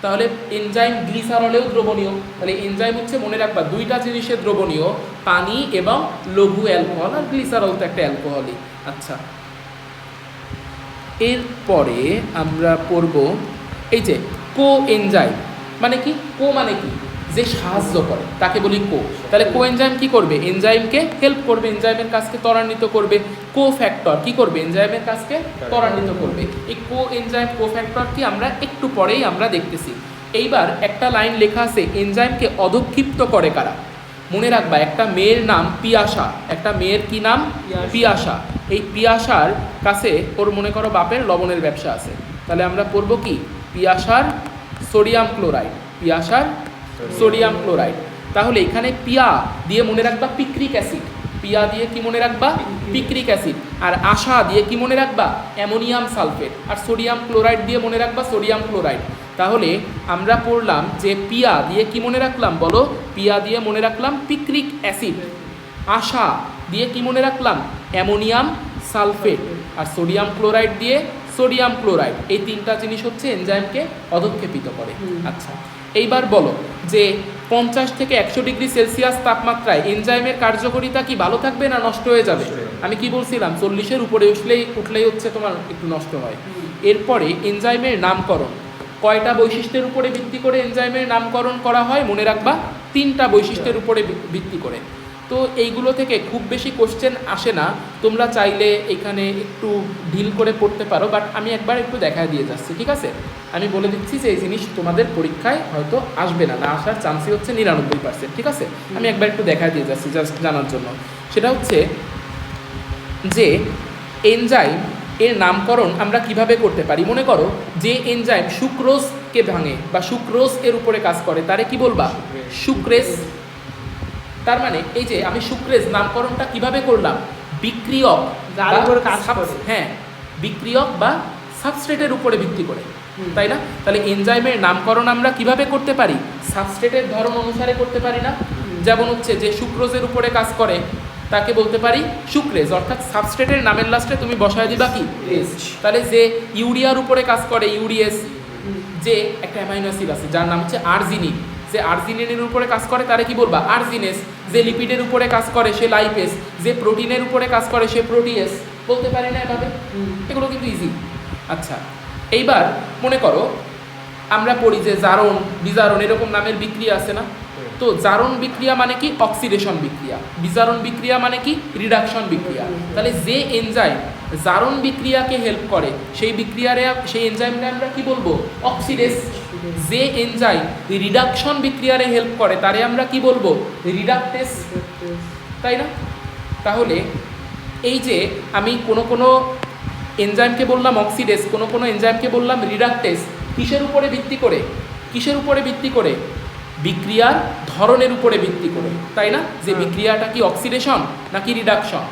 Speaker 1: তাহলে এনজাইম গ্লিসারলেও দ্রবণীয়। তাহলে এনজাইম হচ্ছে মনে রাখবা দুইটা জিনিসে দ্রবণীয়, পানি এবং লঘু অ্যালকোহল, আর গ্লিসারল তো একটা অ্যালকোহলই। আচ্ছা, এরপরে আমরা পড়ব এই যে কো এনজাইম মানে কি? কো মানে কি? যে সাহায্য করে তাকে বলি কো। তাহলে কো এনজাইম কি করবে? এনজাইমকে হেল্প করবে, এনজাইমের কাজকে ত্বরান্বিত করবে। কো ফ্যাক্টর কি করবে? এনজাইমের কাজকে ত্বরান্বিত করবে। এই কো এনজাইম কো ফ্যাক্টর কি আমরা একটু পরেই আমরা দেখতেছি। এইবার একটা লাইন লেখা আছে, এনজাইমকে অধক্ষিপ্ত করে কারা? মনে রাখবা একটা মেয়ের নাম পিয়াসা। একটা মেয়ের কি নাম? পিয়াসা। এই পিয়াসার কাছে ওর মনে করো বাপের লবণের ব্যবসা আছে। তাহলে আমরা পড়বো কি? পিয়াসার সোডিয়াম ক্লোরাইড। পিয়াসার সোডিয়াম ক্লোরাইড। তাহলে এখানে পিয়া দিয়ে মনে রাখবা পিক্রিক অ্যাসিড। পিয়া দিয়ে কি মনে রাখবা? Picric acid. আর আশা দিয়ে কি মনে রাখবা? Ammonium sulphate. আর সোডিয়াম ক্লোরাইড দিয়ে মনে রাখবা সোডিয়াম ক্লোরাইড। তাহলে আমরা পড়লাম যে পিয়া দিয়ে কি মনে রাখলাম বলো? পিয়া দিয়ে মনে রাখলাম পিক্রিক অ্যাসিড। আশা দিয়ে কি মনে রাখলাম? Ammonium sulphate. আর সোডিয়াম ক্লোরাইড দিয়ে সোডিয়াম ক্লোরাইড। এই তিনটা জিনিস হচ্ছে এনজাইমকে অধক্ষেপিত করে। আচ্ছা, এইবার বলো যে 50 থেকে 100 ডিগ্রি সেলসিয়াস তাপমাত্রায় এনজাইমের কার্যকারিতা কি ভালো থাকবে না নষ্ট হয়ে যাবে? আমি কি বলছিলাম? 40-এর উপরে উঠলেই হচ্ছে তোমার একটু নষ্ট হয়। এরপরে এনজাইমের নামকরণ কয়টা বৈশিষ্ট্যের উপরে ভিত্তি করে এনজাইমের নামকরণ করা হয়? মনে রাখবা 3টা বৈশিষ্ট্যের উপরে ভিত্তি করে। তো এইগুলো থেকে খুব বেশি কোশ্চেন আসে না, তোমরা চাইলে এখানে একটু ঢিল করে পড়তে পারো, বাট আমি একবার একটু দেখায় দিয়ে যাচ্ছি, ঠিক আছে? আমি বলে দিচ্ছি যে এই জিনিস তোমাদের পরীক্ষায় হয়তো আসবে না, না আসার চান্সই হচ্ছে 99%, ঠিক আছে? আমি একবার একটু দেখায় দিয়ে যাচ্ছি জাস্ট জানার জন্য। সেটা হচ্ছে যে এনজাইম এর নামকরণ আমরা কিভাবে করতে পারি। মনে করো যে এনজাইম সুক্রোজকে ভাঙে বা সুক্রোজ এর উপরে কাজ করে, তারে কি বলবা? সুক্রেজ। তার মানে এই যে আমি সুক্রেজ নামকরণটা কিভাবে করলাম? বিক্রিয়ক
Speaker 2: যার উপরে কাজ করে।
Speaker 1: হ্যাঁ, বিক্রিয়ক বা সাবস্ট্রেটের উপরে ভিত্তি করে, তাই না? তাহলে এনজাইমের নামকরণ আমরা কিভাবে করতে পারি? সাবস্ট্রেটের ধরন অনুসারে করতে পারি না? যেমন হচ্ছে যে সুক্রোজের উপরে কাজ করে তাকে বলতে পারি সুক্রেজ, অর্থাৎ সাবস্ট্রেটের নামের লাস্টে তুমি বসায় দিবা কি? এস। তাহলে যে ইউরিয়ার উপরে কাজ করে ইউরিএস। যে একটা অ্যামাইনো অ্যাসিড আছে যার নাম হচ্ছে আর্জিনিন, যে আর্জিনিনের উপরে কাজ করে তারে কি বলবা? আর্জিনেস। যে লিপিডের উপরে কাজ করে সে লাইপেস। যে প্রোটিনের উপরে কাজ করে সে প্রোটিয়েস। বলতে পারি না এভাবে? এগুলো কিন্তু ইজি। আচ্ছা, এইবার মনে করো আমরা পড়ি যে জারণ বিজারণ এরকম নামের বিক্রিয়া আছে না? তো জারণ বিক্রিয়া মানে কি? অক্সিডেশন বিক্রিয়া। বিজারণ বিক্রিয়া মানে কি? রিডাকশন বিক্রিয়া। তাহলে যে এনজাইম জারণ বিক্রিয়াকে হেল্প করে সেই এনজাইমটা আমরা কি বলবো? অক্সিডেজ। যে এনজাইম রিডাকশন বিক্রিয়ারে হেল্প করে তারে আমরা কি বলবো? রিডাকটেজ, তাই না? তাহলে এই যে আমি কোনো এনজাইমকে বললাম অক্সিডেজ, কোনো এনজাইমকে বললাম রিডাকটেজ, কিসের উপরে ভিত্তি করে? বিক্রিয়ার ধরনের উপরে ভিত্তি করে, তাই না? যে বিক্রিয়াটা কি অক্সিডেশন নাকি রিডাকশন।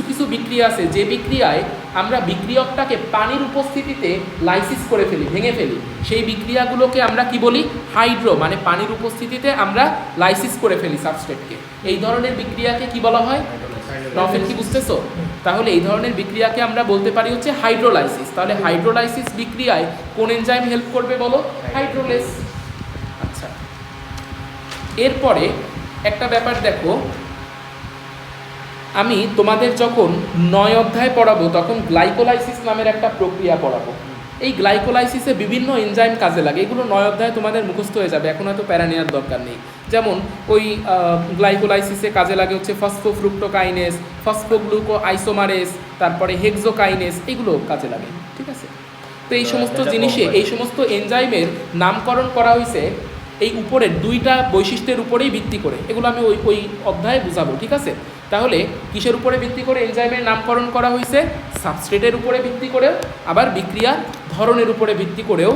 Speaker 1: কিছু বিক্রিয়া আছে যে বিক্রিয়ায় আমরা বিক্রিয়কটাকে পানির উপস্থিতিতে লাইসিস করে ফেলি, ভেঙে ফেলি, সেই বিক্রিয়াগুলোকে আমরা কি বলি? হাইড্রো, মানে পানির উপস্থিতিতে আমরা লাইসিস করে ফেলি সাবস্ট্রেটকে। এই ধরনের বিক্রিয়াকে কি বলা হয়? প্রফেট, কি বুঝতেছো? তাহলে এই ধরনের বিক্রিয়াকে আমরা বলতে পারি হচ্ছে হাইড্রোলাইসিস। তাহলে হাইড্রোলাইসিস বিক্রিয়ায় কোন এনজাইম হেল্প করবে বলো? হাইড্রোলেস। আচ্ছা, এরপরে একটা ব্যাপার দেখো, আমি তোমাদের যখন 9 অধ্যায় পড়াবো তখন গ্লাইকোলাইসিস নামের একটা প্রক্রিয়া পড়াবো। এই গ্লাইকোলাইসিসে বিভিন্ন এনজাইম কাজে লাগে, এগুলো 9 অধ্যায়ে তোমাদের মুখস্থ হয়ে যাবে, এখন হয়তো প্যারা নেওয়ার দরকার নেই। যেমন ওই গ্লাইকোলাইসিসে কাজে লাগে হচ্ছে ফসফোফ্রুক্টোকাইনেজ, ফসফোগ্লুকো আইসোমারেজ, তারপরে হেক্সোকাইনেজ, এগুলো কাজে লাগে, ঠিক আছে? তো এই সমস্ত জিনিসে, এই সমস্ত এনজাইমের নামকরণ করা হয়েছে এই উপরের 2টা বৈশিষ্ট্যের উপরেই ভিত্তি করে। এগুলো আমি ওই অধ্যায়ে বুঝাবো, ঠিক আছে? তাহলে কিসের উপরে ভিত্তি করে এনজাইমের নামকরণ করা হয়েছে? সাবস্ট্রেটের উপরে ভিত্তি করে, আবার বিক্রিয়ার ধরনের উপরে ভিত্তি করেও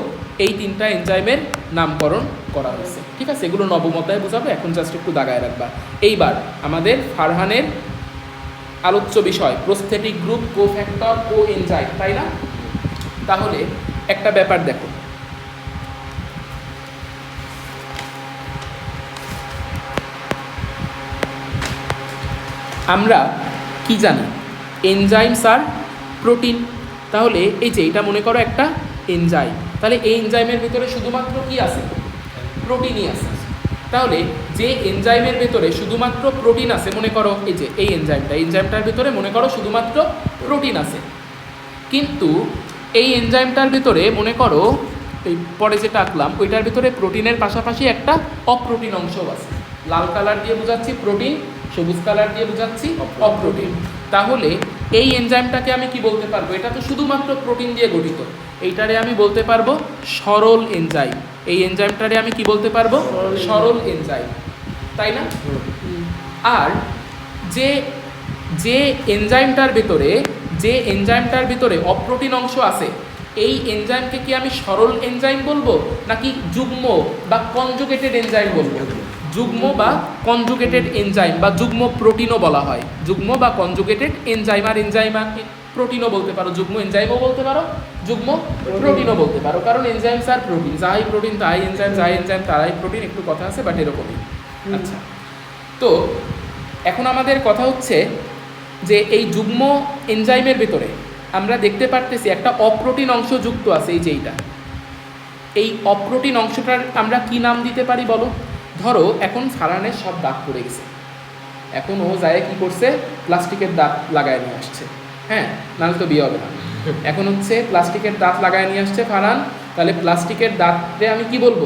Speaker 1: এই 3টা এনজাইমের নামকরণ করা হয়েছে, ঠিক আছে? এগুলো নবম অধ্যায়ে বুঝাবো, এখন জাস্ট একটু দাগায় রাখবা। এইবার আমাদের ফারহানের আলোচ্য বিষয় প্রস্থেটিক গ্রুপ, কোফ্যাক্টর, কো এনজাইম, তাই না? তাহলে একটা ব্যাপার দেখো, আমরা কি জানি? এনজাইমস আর প্রোটিন। তাহলে এই যে এটা মনে করো একটা এনজাইম, তাহলে এই এনজাইমের ভিতরে শুধুমাত্র কি আছে? প্রোটিনই আছে। তাহলে যে এনজাইমের ভেতরে শুধুমাত্র প্রোটিন আছে, মনে করো এই যে এই এনজাইমটার ভিতরে মনে করো শুধুমাত্র প্রোটিন আছে, কিন্তু এই এনজাইমটার ভিতরে মনে করো এই পরে যেটা আঁকলাম ওইটার ভিতরে প্রোটিনের পাশাপাশি একটা অপ্রোটিন অংশও আছে। লাল কালার দিয়ে বোঝাচ্ছি প্রোটিন, সবুজ কালার দিয়ে বোঝাচ্ছি অপ্রোটিন। তাহলে এই এনজাইমটাকে আমি কি বলতে পারবো? এটা তো শুধুমাত্র প্রোটিন দিয়ে গঠিত, এইটারে আমি বলতে পারবো সরল এনজাইম। এই এনজাইমটারে আমি কি বলতে পারবো? সরল এনজাইম, তাই না? আর যে এনজাইমটার ভিতরে অপ্রোটিন অংশ আছে, এই এনজাইমকে কি আমি সরল এনজাইম বলবো নাকি যুগ্ম বা কনজুগেটেড এনজাইম বলবো? যুগ্ম বা কনজুগেটেড এনজাইম বা যুগ্ম প্রোটিনও বলা হয়। যুগ্ম বা কনজুগেটেড এনজাইম, আর এনজাইম প্রোটিনও বলতে পারো, যুগ্ম এনজাইমও বলতে পারো, যুগ্ম প্রোটিনও বলতে পারো, কারণ এনজাইমস আর প্রোটিন, যাই প্রোটিন তাই এনজাইম, যাই এনজাইম তারাই প্রোটিন, একটু কথা আছে বাট এরকমই। আচ্ছা, তো এখন আমাদের কথা হচ্ছে যে এই যুগ্ম এনজাইমের ভেতরে আমরা দেখতে পারতেছি একটা অপ্রোটিন অংশ যুক্ত আছে, এই যে এইটা। এই অপ্রোটিন অংশটার আমরা কি নাম দিতে পারি বলো? ধরো এখন ফারহানের সব দাগ পড়ে গেছে, এখন ও যায় কি করছে? প্লাস্টিকের দাঁত লাগায় নিয়ে আসছে, হ্যাঁ, নাহলে তো বিয়ে হবে না। এখন হচ্ছে প্লাস্টিকের দাঁত লাগায় নিয়ে আসছে ফারহান, তাহলে প্লাস্টিকের দাঁতে আমি কি বলবো?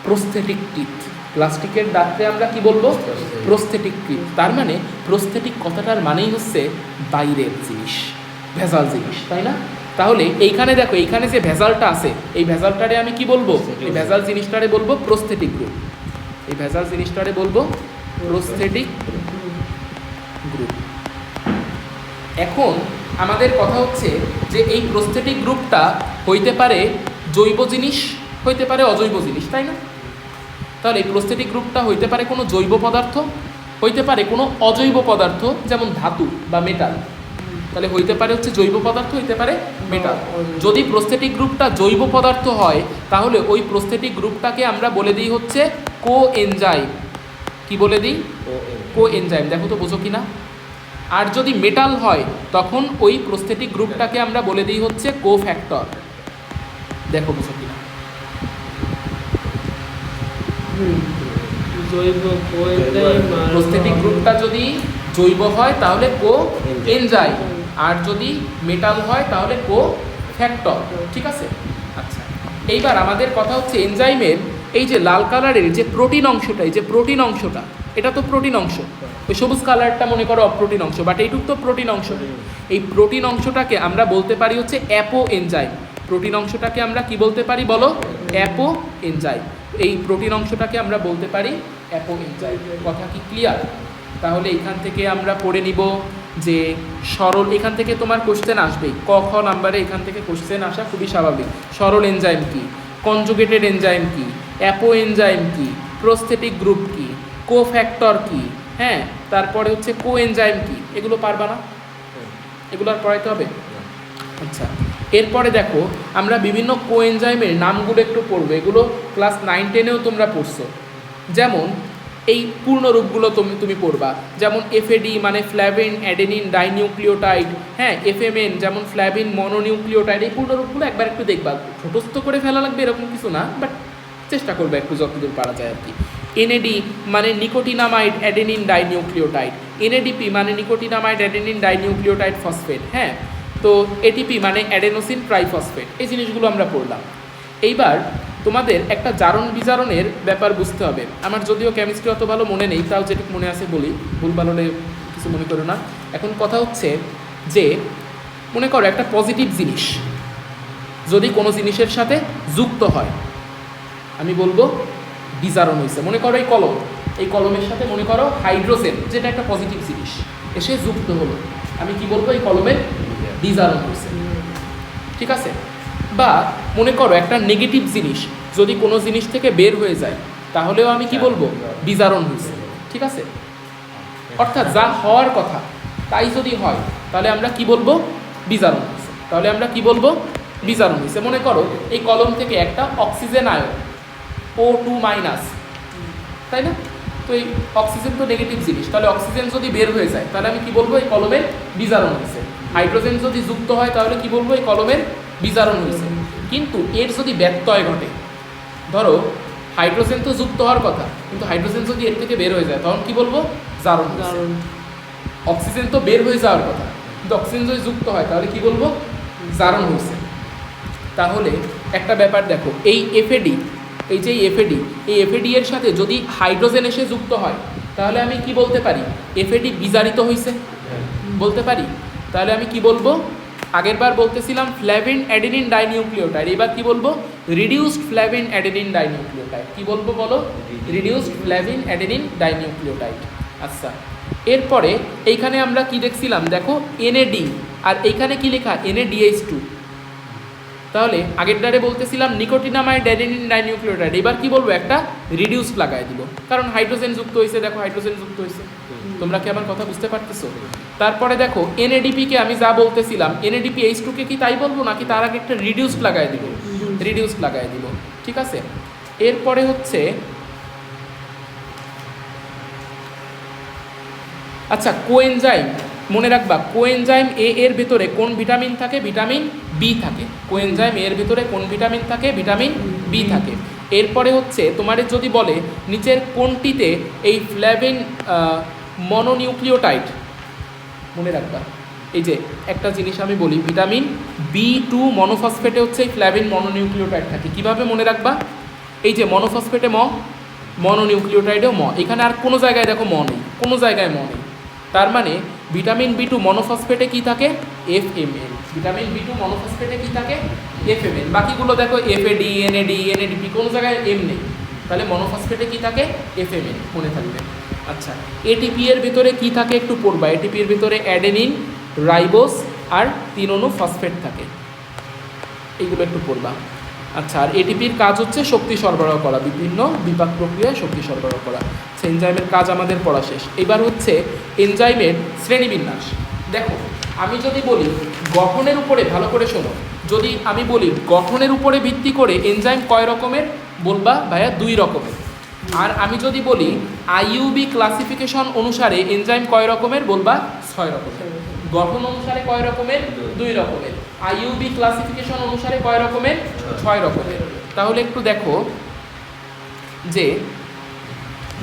Speaker 1: Prosthetic teeth. প্লাস্টিকের দাঁতে আমরা কি বলবো? Prosthetic teeth. তার মানে প্রস্থেটিক কথাটার মানেই হচ্ছে বাইরের জিনিস, ভেজাল জিনিস, তাই না? তাহলে এইখানে দেখো, এইখানে যে ভেজালটা আছে, এই ভেজালটারে আমি কি বলবো? এই ভেজাল জিনিসটারে বলবো প্রস্থেটিক গ্রুপ। এই ভেজাল জিনিসটারে বলবো প্রস্থেটিক গ্রুপ। এখন আমাদের কথা হচ্ছে যে এই প্রস্থেটিক গ্রুপটা হইতে পারে জৈব জিনিস, হইতে পারে অজৈব জিনিস, তাই না? তাহলে এই প্রস্থেটিক গ্রুপটা হইতে পারে কোনো জৈব পদার্থ, হইতে পারে কোনো অজৈব পদার্থ, যেমন ধাতু বা মেটাল। তাহলে হইতে পারে হচ্ছে জৈব পদার্থ, হইতে পারে মেটাল। যদি প্রস্থেটিক গ্রুপটা জৈব পদার্থ হয় তাহলে ওই প্রস্থেটিক গ্রুপটাকে আমরা বলে দিই হচ্ছে কো এনজাইম। কি বলে দিই? কো এনজাইম। দেখো তো বোঝো কিনা? আর যদি মেটাল হয় তখন ওই প্রস্থেটিক গ্রুপটাকে আমরা বলে দিই হচ্ছে কোফ্যাক্টর। দেখো বোঝো কিনা? প্রস্থেটিক গ্রুপটা যদি জৈব হয় তাহলে কো এনজাইম, আর যদি মেটাল হয় তাহলে কো ফ্যাক্টর, ঠিক আছে? আচ্ছা, এইবার আমাদের কথা হচ্ছে এনজাইমের এই যে লাল কালারের যে প্রোটিন অংশটা, এই যে প্রোটিন অংশটা, এটা তো প্রোটিন অংশ। ওই সবুজ কালারটা মনে করো অপ্রোটিন অংশ, বাট এইটুক তো প্রোটিন অংশ। এই প্রোটিন অংশটাকে আমরা বলতে পারি হচ্ছে অ্যাপো এনজাইম। প্রোটিন অংশটাকে আমরা কি বলতে পারি বলো? Apo enzyme. এই প্রোটিন অংশটাকে আমরা বলতে পারি অ্যাপো এনজাইম। কথা কি ক্লিয়ার? তাহলে এখান থেকে আমরা পড়ে নিব যে সরল, এখান থেকে তোমার কোশ্চেন আসবেই, ক খ নাম্বারে এখান থেকে কোশ্চেন আসা খুবই স্বাভাবিক। সরল এনজাইম কি, কনজুগেটেড এনজাইম কি, অ্যাপো এনজাইম কি, প্রস্থেটিক গ্রুপ কি, কোফ্যাক্টর কি, হ্যাঁ, তারপরে হচ্ছে কো এনজাইম কি, এগুলো পারবা না? এগুলো আর পড়াইতে হবে? আচ্ছা, এরপরে দেখো আমরা বিভিন্ন কো এনজাইমের নামগুলো একটু পড়বো। এগুলো ক্লাস 9-10-এও তোমরা পড়ছো। যেমন এই পূর্ণ রূপগুলো তুমি পড়বা, যেমন এফএডি মানে ফ্ল্যাভিন অ্যাডেনিন ডাইনিউক্লিওটাইড, হ্যাঁ, এফএমএন যেমন ফ্ল্যাভিন মনোনিউক্লিওটাইড। এই পূর্ণ রূপগুলো একবার একটু দেখবা, ছোটস্থ করে ফেলা লাগবে এরকম কিছু না, বাট চেষ্টা করবে একটু যতদূর পারা যায় আর কি। এনএডি মানে নিকোটিনামাইড অ্যাডেনিন ডাইনিউক্লিওটাইড, এনএডিপি মানে নিকোটিনামাইড অ্যাডেনিন ডাইনিউক্লিওটাইড ফসফেট, হ্যাঁ। তো এটিপি মানে অ্যাডেনোসিন ট্রাইফসফেট। এই জিনিসগুলো আমরা পড়লাম। এইবার তোমাদের একটা জারণ বিজারণের ব্যাপার বুঝতে হবে। আমার যদিও কেমিস্ট্রি অত ভালো মনে নেই, তাও যেটুকু মনে আছে বলি, ভুলভাল হলে কিছু মনে করো না। এখন কথা হচ্ছে যে মনে করো একটা পজিটিভ জিনিস যদি কোনো জিনিসের সাথে যুক্ত হয়, আমি বলবো বিজারণ হয়েছে। মনে করো এই কলমের সাথে মনে করো হাইড্রোজেন, যেটা একটা পজিটিভ জিনিস, এসে যুক্ত হলো, আমি কি বলবো? এই কলমের বিজারণ হয়েছে, ঠিক আছে? বা মনে করো একটা নেগেটিভ জিনিস যদি কোনো জিনিস থেকে বের হয়ে যায়, তাহলেও আমি কি বলবো? বিজারণ হয়েছে, ঠিক আছে? অর্থাৎ যা হওয়ার কথা তাই যদি হয়, তাহলে আমরা কি বলবো? বিজারণ হয়েছে। তাহলে আমরা কি বলবো? বিজারণ হয়েছে। মনে করো এই কলম থেকে একটা অক্সিজেন আয়ন O2-, তাই না? তো এই অক্সিজেন তো নেগেটিভ জিনিস, তাহলে অক্সিজেন যদি বের হয়ে যায় তাহলে আমি কি বলবো? এই কলমের বিজারণ হয়েছে। হাইড্রোজেন যদি যুক্ত হয় তাহলে কি বলবো? এই কলমের বিজারণ হয়েছে। কিন্তু এর যদি ব্যত্যয় ঘটে, ধরো হাইড্রোজেন তো যুক্ত হওয়ার কথা, কিন্তু হাইড্রোজেন যদি এর থেকে বের হয়ে যায়, তখন কি বলবো? জারণ হয়েছে। অক্সিজেন তো বের হয়ে যাওয়ার কথা, কিন্তু অক্সিজেন যদি যুক্ত হয় তাহলে কি বলবো? জারণ হয়েছে। তাহলে একটা ব্যাপার দেখো, এই এফএডি, এই যে এফএডি এর সাথে যদি হাইড্রোজেন এসে যুক্ত হয়, তাহলে আমি কি বলতে পারি? এফএডি বিজারিত হয়েছে বলতে পারি। তাহলে আমি কি বলবো? আগের বার বলতেছিলাম ফ্ল্যাভিন অ্যাডেনিন ডাইনিউক্লিওটাইড, এবার কি বলবো? Reduced flavin adenine dinucleotide. কি বলবো বলো? Reduced flavin adenine dinucleotide. আচ্ছা, এরপরে এইখানে আমরা কি দেখছিলাম দেখো, এনএডি, আর এইখানে কি লেখা? NADH2। তাহলে আগেরটারে বলতেছিলাম নিকোটিনামাইড অ্যাডেনিন ডাইনিউক্লিওটাইড, এবার কি বলবো? একটা রিডিউসড লাগাই দিব, কারণ হাইড্রোজেন যুক্ত হয়েছে। দেখো হাইড্রোজেন যুক্ত হয়েছে, তোমরা কি আমার কথা বুঝতে পারতেছো? তারপরে দেখো NADP-কে আমি যা বলতেছিলাম, NADPH2-কে কি তাই বলবো, নাকি তার আগে একটা রিডিউসড লাগাই দিব? রিডিউসড লাগাই দিব, ঠিক আছে? এরপরে হচ্ছে আচ্ছা কোএনজাইম, মনে রাখবা কোএনজাইম এ এর ভেতরে কোন ভিটামিন থাকে? ভিটামিন বি থাকে। কোএনজাইম এর ভেতরে কোন ভিটামিন থাকে? ভিটামিন বি থাকে। এরপরে হচ্ছে তোমাদের যদি বলে নিচের কোনটিতে এই ফ্ল্যাভিন মনোনিউক্লিওটাইড, মনে রাখবা এই যে একটা জিনিস আমি বলি, ভিটামিন B2 মনোফসফেটে হচ্ছে এই ফ্ল্যাভিন মনোনিউক্লিওটাইড থাকে। কিভাবে মনে রাখবা? এই যে মনোফসফেটে মনোনিউক্লিওটাইডেও এখানে আর কোনো জায়গায় দেখো নেই, কোনো জায়গায় নেই। তার মানে ভিটামিন B2 মনোফসফেটে কি থাকে? FMN। ভিটামিন B2 মনোফসফেটে কি থাকে? FMN। বাকিগুলো দেখো FAD, NAD, NADP, কোনো জায়গায় M নেই, তাহলে মনোফসফেটে কি থাকে? FMN, মনে থাকবে। আচ্ছা, এটিপি এর ভিতরে কি থাকে একটু পড়বা। এটিপি এর ভিতরে অ্যাডেনিন, রাইবোস আর 3 অণু ফসফেট থাকে, এইগুলো একটু পড়বা। আচ্ছা, আর এটিপির কাজ হচ্ছে শক্তি সরবরাহ করা, বিভিন্ন বিপাক প্রক্রিয়ায় শক্তি সরবরাহ করা। এনজাইমের কাজ আমাদের পড়া শেষ। এবার হচ্ছে এনজাইমের শ্রেণীবিন্যাস। দেখো আমি যদি বলি গঠনের উপরে, ভালো করে শোনো, যদি আমি বলি গঠনের উপরে ভিত্তি করে এনজাইম কয় রকমের, বলবা ভাইয়া 2 রকমের। আর আমি যদি বলি IUB ক্লাসিফিকেশন অনুসারে এনজাইম কয় রকমের, বলবা 6 রকমের। গঠন অনুসারে কয় রকমের? 2 রকমের। IUB ক্লাসিফিকেশন অনুসারে কয় রকমের? 6 রকমের। তাহলে একটু দেখো যে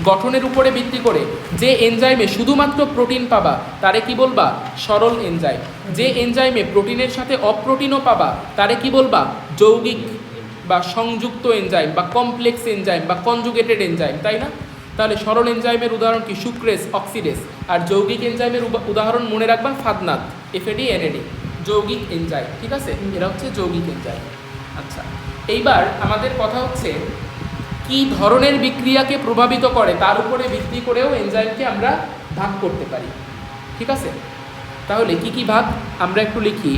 Speaker 1: গঠনের উপরে ভিত্তি করে যে এনজাইমে শুধুমাত্র প্রোটিন পাবা তারে কি বলবা? সরল এনজাইম। যে এনজাইমে প্রোটিনের সাথে অপ্রোটিনও পাবা তারে কি বলবা? যৌগিক বা সংযুক্ত এনজাইম বা কমপ্লেক্স এনজাইম বা কনজুগেটেড এনজাইম, তাই না? তাহলে সরল এনজাইমের উদাহরণ কি? সুক্রেস, অক্সিডেস। আর যৌগিক এনজাইমের উদাহরণ মনে রাখবা ফাদনাদ, এফএডি, এনএডি, যৌগিক এনজাইম। ঠিক আছে, এরা হচ্ছে যৌগিক এনজাইম। আচ্ছা, এইবার আমাদের কথা হচ্ছে কি ধরনের বিক্রিয়াকে প্রভাবিত করে তার উপরে ভিত্তি করেও এনজাইমকে আমরা ভাগ করতে পারি। ঠিক আছে, তাহলে কি কি ভাগ আমরা একটু লিখি,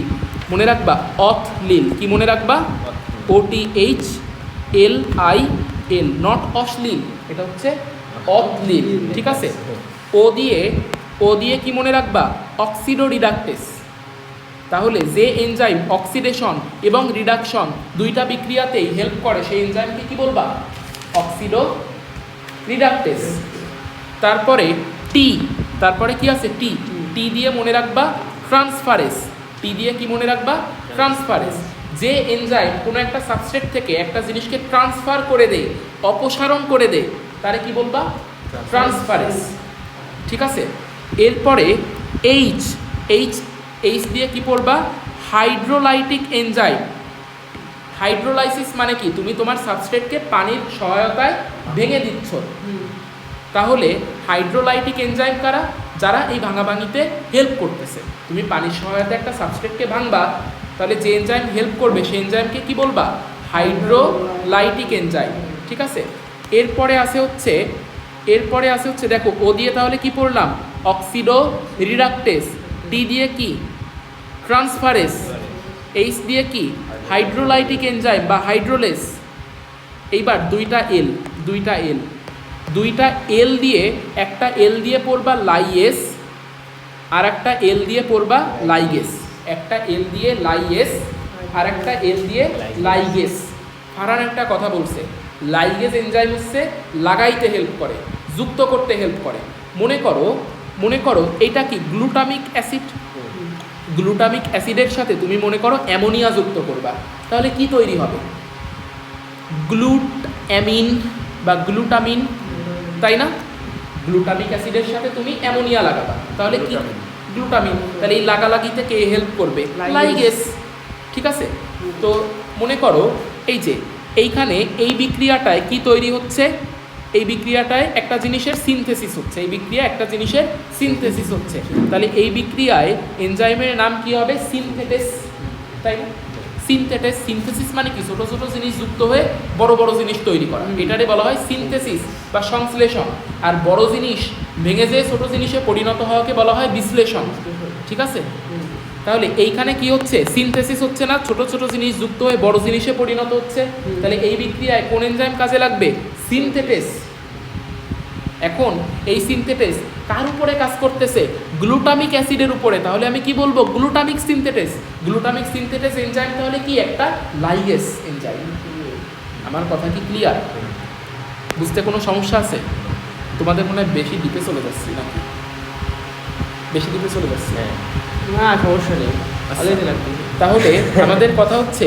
Speaker 1: মনে রাখবা। অথলিল, কি মনে রাখবা? OTHLIL, নট অশ্লীল, এটা হচ্ছে অথলিল। ঠিক আছে, ও দিয়ে কি মনে রাখবা? অক্সিডো রিডাকটেস। তাহলে যে এনজাইম অক্সিডেশন এবং রিডাকশন দুইটা বিক্রিয়াতেই হেল্প করে সেই এনজাইমকে কি বলবা? অক্সিডো রিডাকটেস। তারপরে তারপরে কি আছে? টি দিয়ে মনে রাখবা ট্রান্সফারেস। টি দিয়ে কি মনে রাখবা? ট্রান্সফারেস। যে এনজাইম কোনো একটা সাবস্ট্রেট থেকে একটা জিনিসকে ট্রান্সফার করে দেয়, অপসারণ করে দেয়, তারে কি বলবা? ট্রান্সফারেস। ঠিক আছে, এরপরে এইচ দিয়ে কি পড়বা? Hydrolytic enzyme. হাইড্রোলাইসিস মানে কি? তুমি তোমার সাবস্ট্রেটকে পানির সহায়তায় ভেঙে দিচ্ছ। তাহলে হাইড্রোলাইটিক এনজাইম কারা? যারা এই ভাঙাভাঙিতে হেল্প করতেছে। তুমি পানির সহায়তায় একটা সাবস্ট্রেটকে ভাঙবা, তাহলে যে এনজাইম হেল্প করবে সেই এনজাইমকে কি বলবা? Hydrolytic enzyme. ঠিক আছে, এরপরে আসে হচ্ছে দেখো, ও দিয়ে তাহলে কি পড়লাম? অক্সিডো রিডাকটেস। ডি দিয়ে কি? ট্রান্সফারেস। এইচ দিয়ে কি? হাইড্রোলাইটিক এনজাইম বা হাইড্রোলেস। এইবার দুইটা এল দিয়ে, একটা এল দিয়ে পড়বা লাইয়েস, আর একটা এল দিয়ে পড়বা লাইগেস। একটা এল দিয়ে লাইয়েস আর একটা এল দিয়ে লাইগেস। ফারহান একটা কথা বলছে, লাইগেস এনজাইম হচ্ছে লাগাইতে হেল্প করে, যুক্ত করতে হেল্প করে। মনে করো এটা কি? Glutamic acid. গ্লুটামিক অ্যাসিডের সাথে তুমি মনে করো অ্যামোনিয়া যুক্ত করবা, তাহলে কি তৈরি হবে? গ্লুটামিন বা গ্লুটামিন, তাই না? গ্লুটামিক অ্যাসিডের সাথে তুমি অ্যামোনিয়া লাগাবা, তাহলে কি? গ্লুটামিন। তাহলে এই লাগালাগিতে কে হেল্প করবে? লাইগেস। ঠিক আছে, তো মনে করো এই যে এইখানে এই বিক্রিয়াটায় কি তৈরি হচ্ছে? এই বিক্রিয়াটায় একটা জিনিসের সিনথেসিস হচ্ছে, এই বিক্রিয়া একটা জিনিসের সিনথেসিস হচ্ছে। তাহলে এই বিক্রিয়ায় এনজাইমের নাম কি হবে? সিনথেটেস, তাই না? সিনথেটেস। সিনথেসিস মানে কি? ছোট ছোট জিনিস যুক্ত হয়ে বড় বড় জিনিস তৈরি করা, এটারে বলা হয় সিনথেসিস বা সংশ্লেষণ। আর বড় জিনিস ভেঙে যেয়ে ছোট জিনিসে পরিণত হওয়াকে বলা হয় বিশ্লেষণ। ঠিক আছে, তাহলে এইখানে কি হচ্ছে? সিনথেসিস হচ্ছে না, ছোট ছোট জিনিস যুক্ত হয়ে বড় জিনিসে পরিণত হচ্ছে। তাহলে এই বিক্রিয়ায় কোন এনজাইম কাজে লাগবে? সিনথেটেস। এখন এই সিনথেটেস কার উপরে কাজ করতেছে? গ্লুটামিক অ্যাসিডের উপরে। তাহলে আমি কি বলবো? গ্লুটামিক সিনথেটেস। গ্লুটামিক সিনথেটেস এনজাইম তাহলে কি? একটা লাইগেস এনজাইম। আমার কথা কি ক্লিয়ার? বুঝতে কোনো সমস্যা আছে? তোমাদের মনে হয় বেশি ডিপে চলে যাচ্ছি নাকি? বেশি ডিপে চলে যাচ্ছি?
Speaker 2: না, সমস্যা নেই।
Speaker 1: তাহলে আমাদের কথা হচ্ছে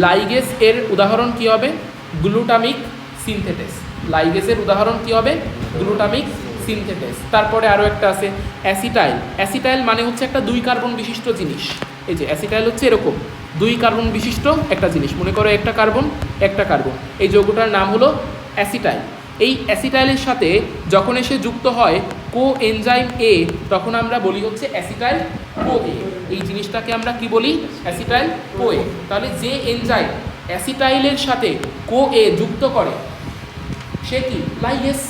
Speaker 1: লাইগেস এর উদাহরণ কি হবে? গ্লুটামিক সিনথেটেস। লাইগেসের উদাহরণ কি হবে? গ্লুটামিক সিনথেটেস। তারপরে আরও একটা আছে অ্যাসিটাইল। অ্যাসিটাইল মানে হচ্ছে একটা 2 কার্বন বিশিষ্ট জিনিস। এই যে অ্যাসিটাইল হচ্ছে এরকম 2 কার্বন বিশিষ্ট একটা জিনিস। মনে করো একটা কার্বন। এই যৌগটার নাম হলো অ্যাসিটাইল। এই অ্যাসিটাইলের সাথে যখন এসে যুক্ত হয় কো এনজাইম এ, তখন আমরা বলি হচ্ছে অ্যাসিটাইল কো এ। এই জিনিসটাকে আমরা কি বলি? অ্যাসিটাইল কো এ। তাহলে যে এনজাইম অ্যাসিটাইলের সাথে কো এ যুক্ত করে সে কি? লাইগেস।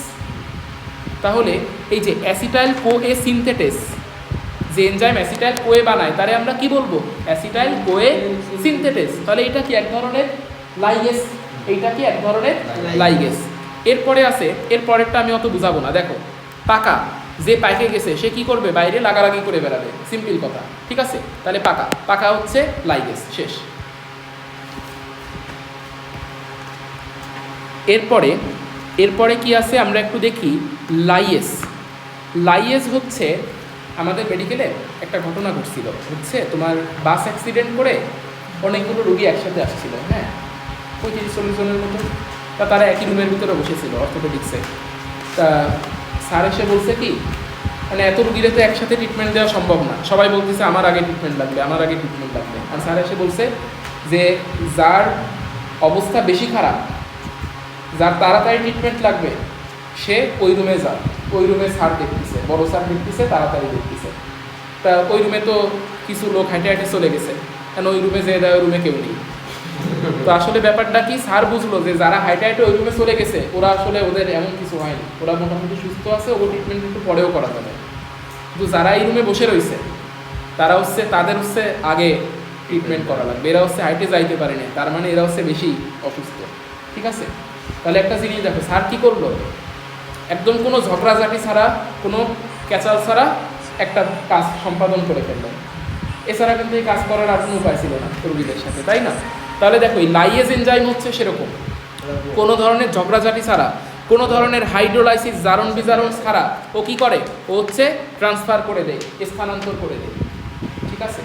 Speaker 1: তাহলে এই যে অ্যাসিটাইল কো এ সিনথেটেস, যে এনজাইম অ্যাসিটাইল কো এ বানায় তারে আমরা কি বলবো? অ্যাসিটাইল কো এ সিনথেটেস। তাহলে এটা কি? এক ধরনের লাইগেস। এইটা কি? এক ধরনের লাইগেস। এরপরে আছে, এরপরেরটা আমি অত বুঝাবো না। দেখো, পাকা, যে পাইকে গেছে সে কি করবে? বাইরে লাগালাগি করে বেড়াবে, সিম্পল কথা। ঠিক আছে, তাহলে পাকা হচ্ছে লাইগেস। শেষ। এরপরে কি আছে আমরা একটু দেখি। লাইয়েস হচ্ছে আমাদের মেডিকেলে একটা ঘটনা ঘটছিল, হচ্ছে তোমার বাস অ্যাক্সিডেন্ট করে অনেকগুলো রোগী একসাথে আসছিল, হ্যাঁ, 35-40 জনের মতো। তা তারা একই রুমের ভিতরে বসেছিল অর্থোপেডিক্সে। তা স্যার এসে বলছে কি, মানে এত রুগীরে তো একসাথে ট্রিটমেন্ট দেওয়া সম্ভব না, সবাই বলতেছে আমার আগে ট্রিটমেন্ট লাগবে। আর স্যার এসে বলছে যে যার অবস্থা বেশি খারাপ, যার তাড়াতাড়ি ট্রিটমেন্ট লাগবে, সে ওই রুমে যায়। ওই রুমে স্যার দেখতেছে, বড় স্যার দেখতেছে, তাড়াতাড়ি দেখতেছে। তা ওই রুমে তো কিছু লোক হাঁটে হাঁটে চলে গেছে, কেন ওই রুমে যেয়ে দেয়, ওই রুমে কেউ নেই। তো আসলে ব্যাপারটা কি, স্যার বুঝলো যে যারা হাইটে হাইটে ওই রুমে চলে গেছে ওরা আসলে ওদের এমন কিছু হয়নি, ওরা মোটামুটি সুস্থ আছে, ওর ট্রিটমেন্ট একটু পরেও করা যাবে। কিন্তু যারা এই রুমে বসে রয়েছে তারা হচ্ছে, তাদের হচ্ছে আগে ট্রিটমেন্ট করা লাগবে। এরা হচ্ছে হাইটে যাইতে পারেনি, তার মানে এরা হচ্ছে বেশি অসুস্থ। ঠিক আছে, তাহলে একটা জিনিস দেখো, স্যার কি করলো, একদম কোনো ঝগড়াঝাটি ছাড়া, কোনো ক্যাচাল ছাড়া একটা কাজ সম্পাদন করে ফেললেন। এছাড়া কিন্তু এই কাজ করার আর কোনো উপায় ছিল না রোগীদের সাথে, তাই না? তাহলে দেখো এই লাইয়েজ এনজাইম হচ্ছে সেরকম, কোনো ধরনের ঝগড়াঝাটি ছাড়া, কোনো ধরনের হাইড্রোলাইসিস জারণ বিজারণ ছাড়া ও কি করে, ও হচ্ছে ট্রান্সফার করে দেয়, স্থানান্তর করে দেয়। ঠিক আছে,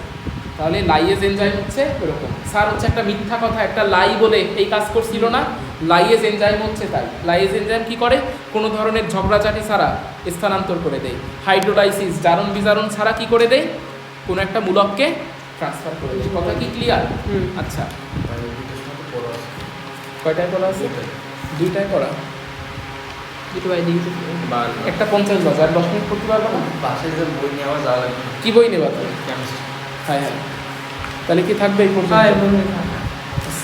Speaker 1: তাহলে লাইয়েজ এনজাইম হচ্ছে এরকম। স্যার হচ্ছে একটা মিথ্যা কথা, একটা লাই বলে এই কাজ করছিল না, লাইয়েজ এনজাইম হচ্ছে তাই। লাইয়েজ এনজাইম কি করে, কোনো ধরনের ঝগড়াঝাটি ছাড়া স্থানান্তর করে দেয়, হাইড্রোলাইসিস জারণ বিজারণ ছাড়া কি করে দেয়, কোনো একটা মূলককে ট্রান্সফার করে দেয়। কথা কি ক্লিয়ার? আচ্ছা, কয়টায় পড়া আছে? দুইটায় পড়া,
Speaker 2: দুটো বাই দিকে
Speaker 1: একটা 50 বাজে, আর 10 মিনিট পড়তে পারবো না।
Speaker 3: পাশে যে বই নেওয়া যাওয়া লাগবে,
Speaker 1: কি বই নেবা তুমি?
Speaker 3: কেমিস্ট্রি।
Speaker 1: হ্যাঁ হ্যাঁ, তাহলে কি থাকবে এই পর্যন্ত?
Speaker 2: হ্যাঁ